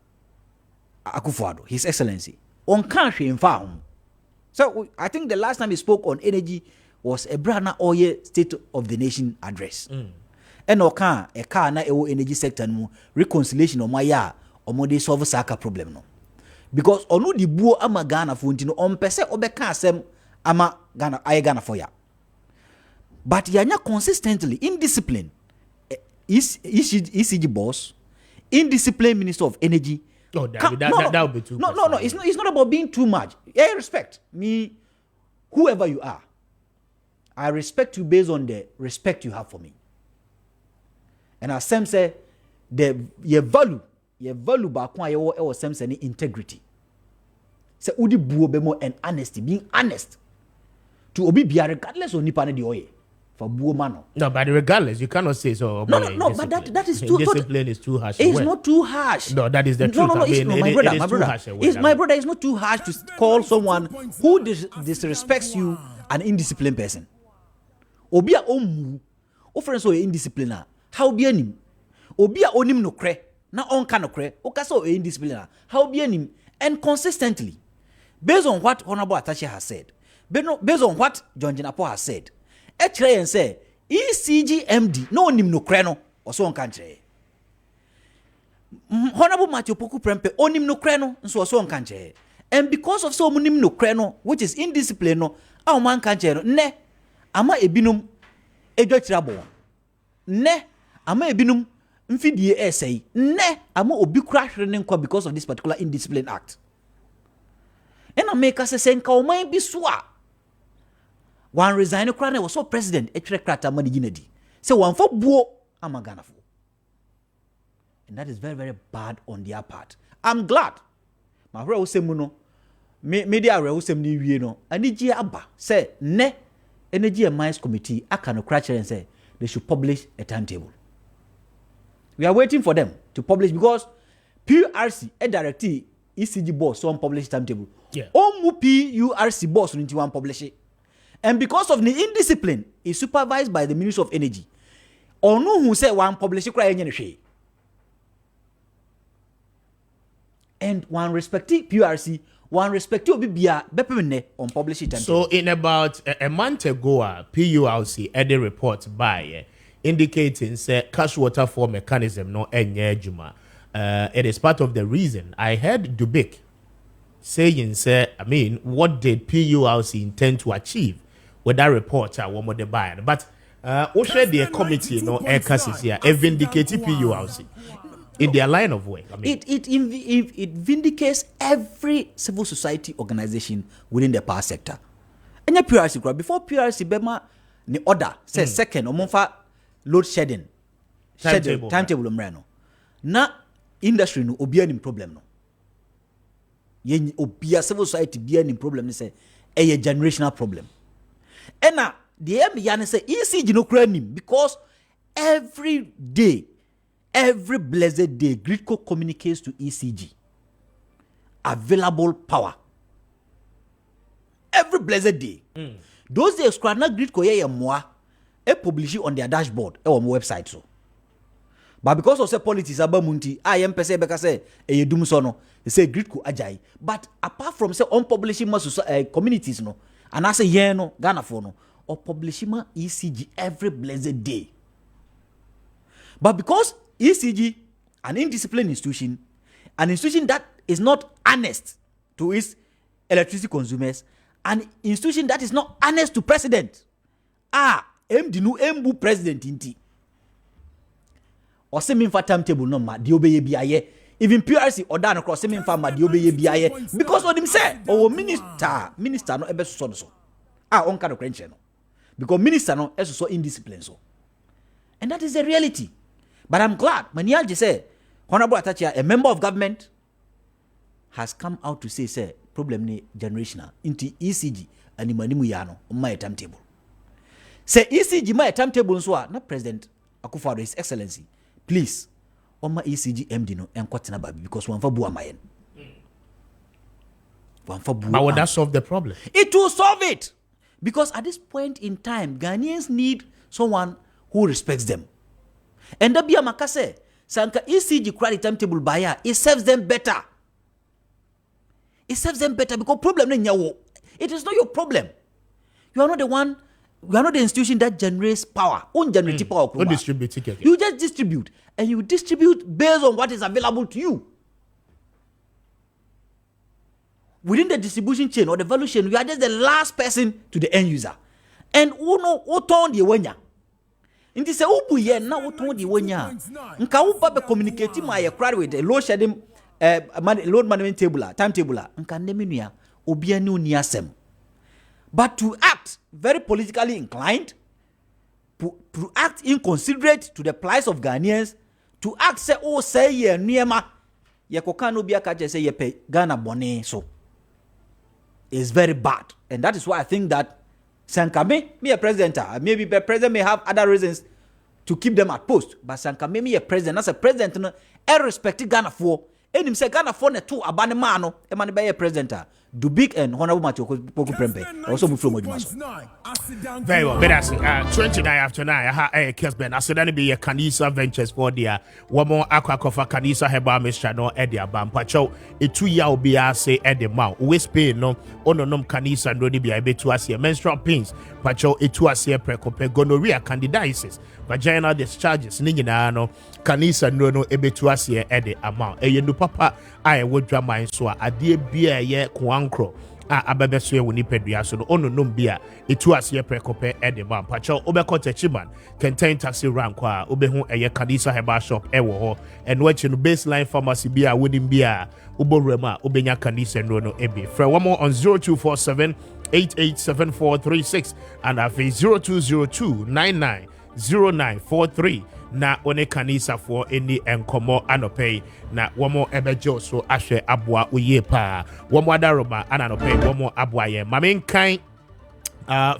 Akufo-Addo, His Excellency. On country in farm. So I think the last time he spoke on energy was a Brana Oye State of the Nation address. And oka a car na ewo energy sector no reconciliation o maya o mo dey solve saka problem no. Because onu di buo ama Ghana fo ntino on pese obeka asem ama Ghana aye Ghana for ya. But yanya consistently indiscipline ECG boss, indisciplined Minister of Energy. Oh, that would be too much. No, it's not about being too much. I respect me, whoever you are. I respect you based on the respect you have for me. And as Sam said, your value back when you were Sam saying integrity. Say udi buo bemo and honesty, being honest. To obi bia regardless of nipa ne de oye. For buo mano. No, but regardless, you cannot say so. No, but that is too discipline is too harsh. It's not too harsh. No, that is the truth. My brother, it's not too harsh to call someone who disrespects you an indisciplined person. Obia omu, ofren so indisciplined. How be anim? Obia onim no kre, na onka no kre. Okaso indisciplined. How be anim? And consistently, based on what Honorable Atache has said, based on what John Jinapo has said. Echre and say ECG MD no nim no kreno or so on country. Honorable Matthew Poku Prempe onim no kreno so on country. And because of so nim no kreno, which is indiscipline no, our man country ne ama ebinum ejo trabo. Ne ama ebinum mfidie essay. Ne ama obi crash running because of this particular indiscipline act. And I make us say nka o man bi so a one resign crane was so president etwe krata mani ginedi say one for buo amagana for, and that is very, very bad on their part. I'm glad my bro usem no media re usem ni wie no anigi aba say ne energy and mines committee aka no cracher and say they should publish a timetable. We are waiting for them to publish because PURC a directee ECG boss so publish timetable. Yeah. PURC boss into one publish it. And because of the indiscipline, is supervised by the Ministry of Energy. Or no who say one publish it. And one respective PRC, one respective BPA on publish it. So in about a month ago, PURC had a report by indicating say cash water for mechanism no enye juma. It is part of the reason I heard Dubik saying say what did PURC intend to achieve with that report one more the buy, but also the committee no air cases here vindicated PURC in their line of work. It vindicates every civil society organization within the power sector. And PURC before PURC bema ni order say second omonfa load shedding timetable umreno na industry no obia ni problem no ye obia civil society bia ni problem ni say a generational problem. And now, the MBN say ECG no cranim because every day, every blessed day, Gridco communicates to ECG. Available power. Every blessed day. Those days, Gridco ye moi, publish on their dashboard on website so. But because of say politics abamunti, I am pese beka say dum sono, they say Gridco ajay. But apart from say unpublishing communities no. And I say, yeah, no, Ghana for no, or publishing ECG every blessed day. But because ECG, an indisciplined institution, an institution that is not honest to its electricity consumers, an institution that is not honest to president, MD no MBU president inti. Or semi for timetable no ma, di obeye biaye. Even PRC or down across semi farmer di obeye biaye because what him say or minister no ebe so on kind of crenche no because minister no is so indisciplined so, and that is the reality. But I'm glad Manialji say Honorable Atache, a member of government, has come out to say problem ni generational into ECG and imanimu yano on my timetable. Say ECG my timetable so na President Akufo-Addo, His Excellency, please on my ECG MD no enkwatena baby because one for bua mayen. But would that solve the problem? It will solve it. Because at this point in time, Ghanaians need someone who respects them. And that be a makase. Sanka ECG credit timetable buyer, it serves them better. It serves them better because problem it is not your problem. You are not the one. You are not the institution that generates power. Own generating power. Don't distribute ticket. You just distribute, and you distribute based on what is available to you. Within the distribution chain or the value chain, you are just the last person to the end user. And who turn the wenya? Inti se ubu ye na who turn the wenya? Nka uba be communicating my crowd with the load shedding load management table, timetable. Nka neminuya obianu niasem. But to act very politically inclined, to act inconsiderate to the plight of Ghanaians, to act say ye niema ye kokano biya kaje say ye pe Ghana bone so. Is very bad, and that is why I think that Sankame, me a president, maybe the president may have other reasons to keep them at post, but Sankame me a president, as a president, no, irrespective Ghana for, and him say Ghana for ne two abane mano, e man be a president. Do big and honorable Maakye Poku Prempe. Also, we from very well. But that's 29 after 9. I have a Kessben. I said, be a Kanisa Ventures for the one more Aquacofa Kanisa Heba Mr. No Edia Bam Pacho. A 2 year will be say at the mouth. Always pay no nom Kanisa and Rodi be able to us here. Menstrual pains. Pacho, a 2 year precope gonorrhea candidiasis. Vaginal discharges. Nina no Kanisa no able to us here at the amount. A yendu papa, I would drama and so a dear beer ye Kwankro. Ababeswe woni pedua so no ono nom bia etu ase prekope e de ba pacho obekota chiman contain taxi rank kwa obehu eye Kanisa Herbal Shop e wo ho eno achi no baseline pharmacy bia wonim bia oborema obenya Kanisa no ebe fra one more on 0247 887436 and afi 0202 990943 na one Kanisa for any enkomo anope na womo ebejo so ahwe aboa oye pa womo adaroma ananope womo aboa ye mamenkan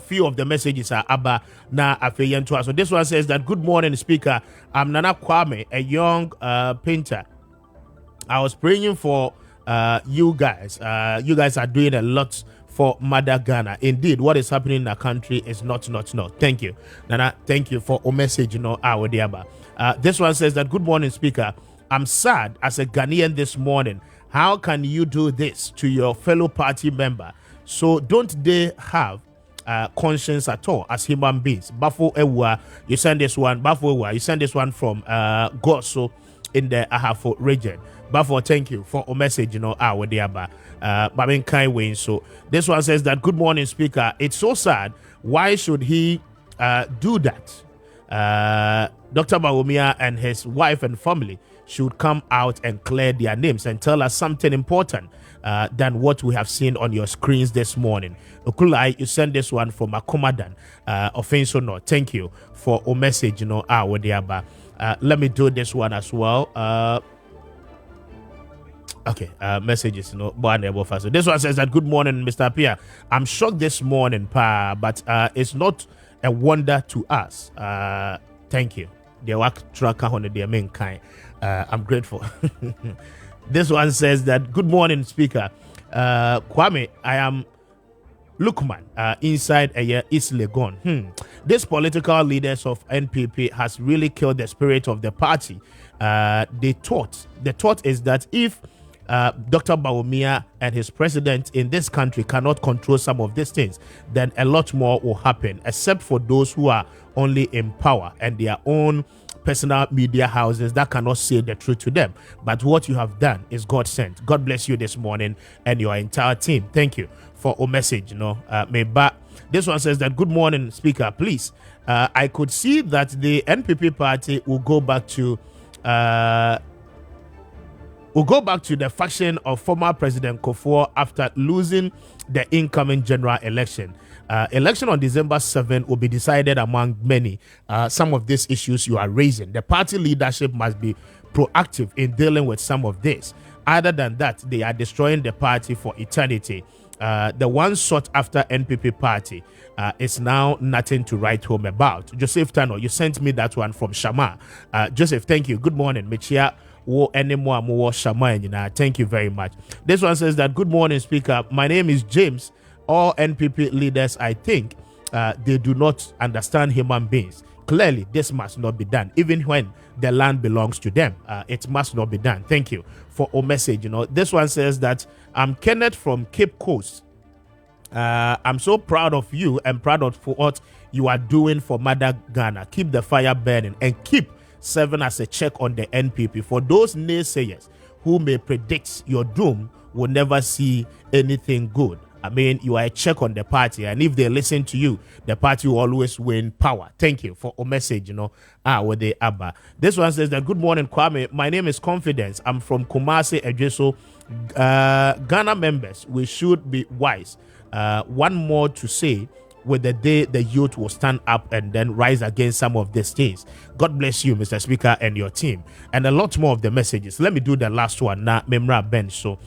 few of the messages are aba na afeyento. So this one says that good morning speaker, I'm Nana Kwame, a young painter. I was praying for you guys. You guys are doing a lot for Mother Ghana. Indeed, what is happening in the country is not. Thank you, Nana. Thank you for a message. Our dear. This one says that good morning, speaker. I'm sad as a Ghanaian this morning. How can you do this to your fellow party member? So don't they have conscience at all as human beings? Bafo Ewa, you send this one. Bafo Ewa, you send this one from Goso in the Ahafo region. Bafo, thank you for a message. Our dear. Babin kind way. So this one says that good morning, speaker. It's so sad. Why should he do that? Dr. Bawumia and his wife and family should come out and clear their names and tell us something important than what we have seen on your screens this morning. Okulai, you send this one from Akomadan. Offense or not. Thank you for a message. Our dear. Let me do this one as well. Okay, messages, so this one says that good morning, Mr. Appiah. I'm shocked this morning, but it's not a wonder to us. Thank you. The work tracker on the main kind. I'm grateful. This one says that good morning, speaker. Kwame, I am Lukman inside a year East Legon. This political leaders of NPP has really killed the spirit of the party. The thought is that if Dr. Bawumia and his president in this country cannot control some of these things, then a lot more will happen, except for those who are only in power and their own personal media houses that cannot say the truth to them. But what you have done is God sent. God bless you this morning and your entire team. Thank you for a message. This one says that good morning, speaker. Please, I could see that the NPP party will go back to the faction of former President Kufuor after losing the incoming general election. Election on December 7 will be decided among many. Some of these issues you are raising. The party leadership must be proactive in dealing with some of this. Other than that, they are destroying the party for eternity. The one sought after NPP party is now nothing to write home about. Joseph Tano, you sent me that one from Shama. Joseph, thank you. Good morning, Michia wo anymore more shaman. Thank you very much. This one says that good morning, Speaker. My name is James. All NPP leaders, I think, they do not understand human beings. Clearly, this must not be done, even when the land belongs to them. It must not be done. Thank you for a message. This one says that I'm Kenneth from Cape Coast. I'm so proud of you and proud of what you are doing for Mother Ghana. Keep the fire burning and keep serving as a check on the NPP. For those naysayers who may predict your doom will never see anything good. I mean, you are a check on the party, and if they listen to you, the party will always win power. Thank you for a message, with the Abba. This one says that, good morning, Kwame. My name is Confidence. I'm from Kumasi, Ejeso. Ghana members, we should be wise. One more to say, with the day the youth will stand up and then rise against some of these things. God bless you, Mr. Speaker, and your team. And a lot more of the messages. Let me do the last one now, Memra Ben. So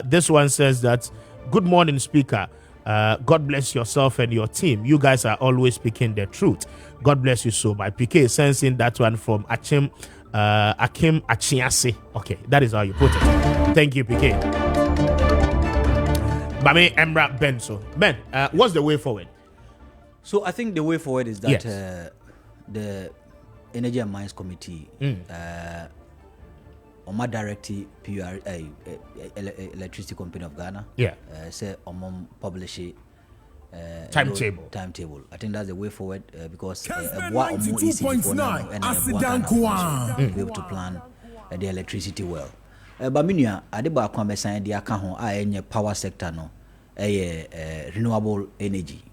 this one says that, good morning, Speaker. God bless yourself and your team. You guys are always speaking the truth. God bless you so much. PK sensing that one from Akim Achiase. Okay, that is how you put it. Thank you, PK. Bame Emra Benso. Ben, what's the way forward? So I think the way forward is that the Energy and Mines Committee on my directive Electricity Company of Ghana say publish timetable. I think that's the way forward because Kessben what more easy for now 92.9 and be able to plan the electricity well. But minia adeba Kwame sign the aka ho a power sector no renewable energy,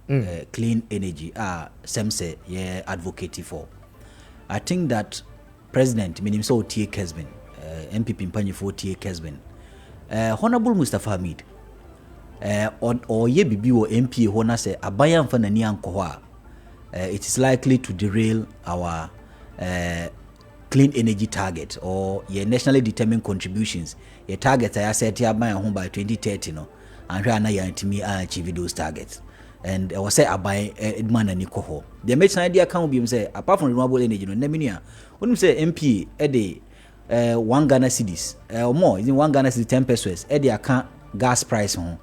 clean energy semse advocate for. I think that President meaning so T. Kessben MPP Mpanyi for T. Kessben Honorable Mustafa Hamid or ye bibi or MP hona say abaya mfa nani anko it is likely to derail our clean energy target or your nationally determined contributions. Your targets are set here by home by 2030 no and we are not achieve those targets. And I was say I buy Edman and Nikoho. The main idea can be say apart from renewable energy no neminia when you say MP a 1 Ghana cedis or more is in 1 Ghana cedi 10 pesos e dey account gas price ho.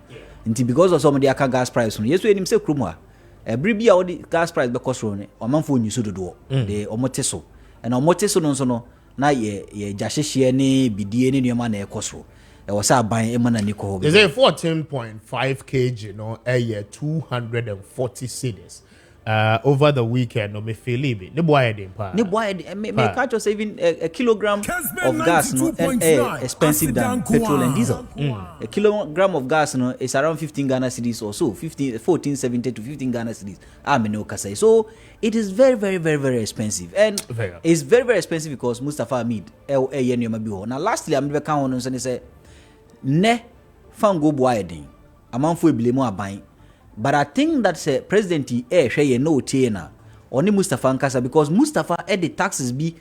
Nti because of some of the account gas price ho yeso enim say kromwa every bia all the gas price be cost ro ne omanfo nyuso dodo de omoteso and omoteso no so no na ye jahyehyɛ ne bidie ne nneɛma na ɛkɔso ɛwɔ sɛ aban ɛma na niko is a 14.5 kg a year 240 cedis over the weekend no me feel it ne boy me catch us even a kilogram of gas no expensive than petrol and diesel. A kilogram of gas no is around 15 Ghana cedis or so 1470 to 15 Ghana cedis so it is very very very very expensive and it's very very expensive because Mustafa Hamid now lastly I'm never count on say ne fango boyedin amanfo ebilemu aban. But I think that President no Tiena or Mustafa Nkasa because Mustafa the taxes be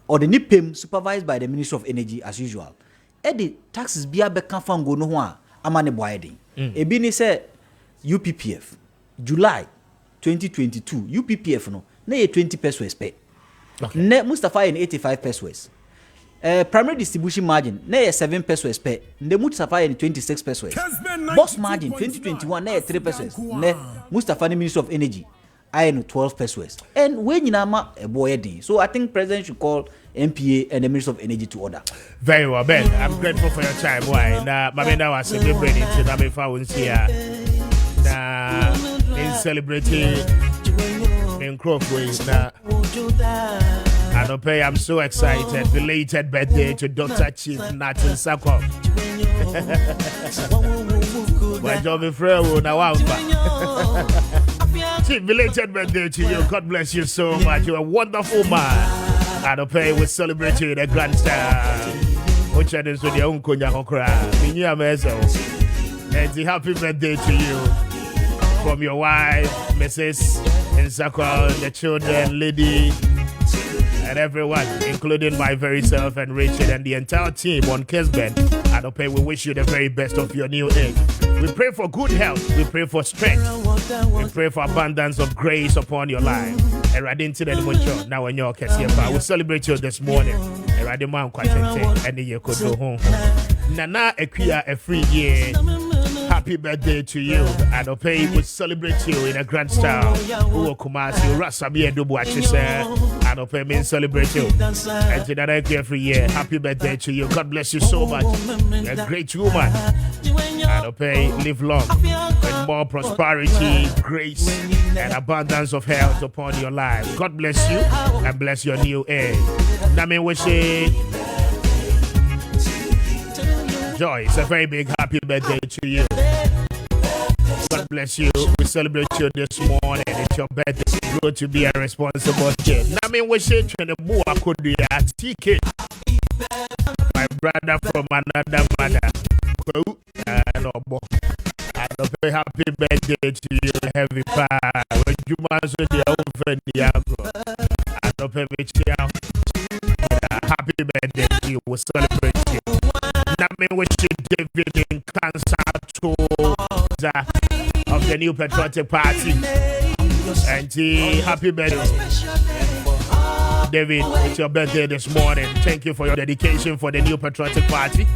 or the NIPEM supervised by the Ministry of Energy as usual. The taxes be a bekan go no one amane boyedin. Ebini say UPPF July 2022 UPPF no na 20 pesos pay. Ne Mustafa in 85 pesos. Primary distribution margin na 7 pesos per the Mustafa in 26 pesos box margin 2021 na 3 pesos ne Mustafa the Minister of Energy I know 12 pesos and when you ma boy din so I think President should call MPA and the Minister of Energy to order. Very well, Ben. I'm grateful for your time. Why na mamenda was celebrating to me for once here na in celebrating in Crawford na I'm so excited. Belated birthday to Dr. Chief Natin Sako. Chief, belated birthday to you. God bless you so much. You're a wonderful man. And we celebrate you, the grandstand. Which is with your own Kunyakokra. And happy birthday to you from your wife, Mrs. Nsako, the children, lady. And everyone, including my very self and Richard and the entire team on Kessben, Adope, we wish you the very best of your new age. We pray for good health. We pray for strength. We pray for abundance of grace upon your life. And right into the mucho. Now when you're Kessben, we celebrate you this morning. And Awurade man kwatete ene ye kodo ho. Nana Appiah a free year. Happy birthday to you. And Opay will celebrate you in a grand style. Uwo Kumasi, Rasabi and Dubuachi, and Opay means celebrate you. And to that every year, happy birthday to you. God bless you so much. You're a great woman. And Opay live long with more prosperity, grace, and abundance of health upon your life. God bless you and bless your new age. Nami Wishi Joy, it's a very big happy birthday to you. God bless you. We celebrate you this morning. It's your birthday. Good to be a responsible kid. Nami Wishi Chenebua Kudia TK. My brother from another mother. No more. And a very happy birthday to you, heavy pie. When you must be the oven, Diablo. And a very happy birthday to you. We celebrate you. Nami wish you David in cancer of the New Patriotic Party. And happy birthday. David, it's your birthday this morning. Thank you for your dedication for the New Patriotic Party.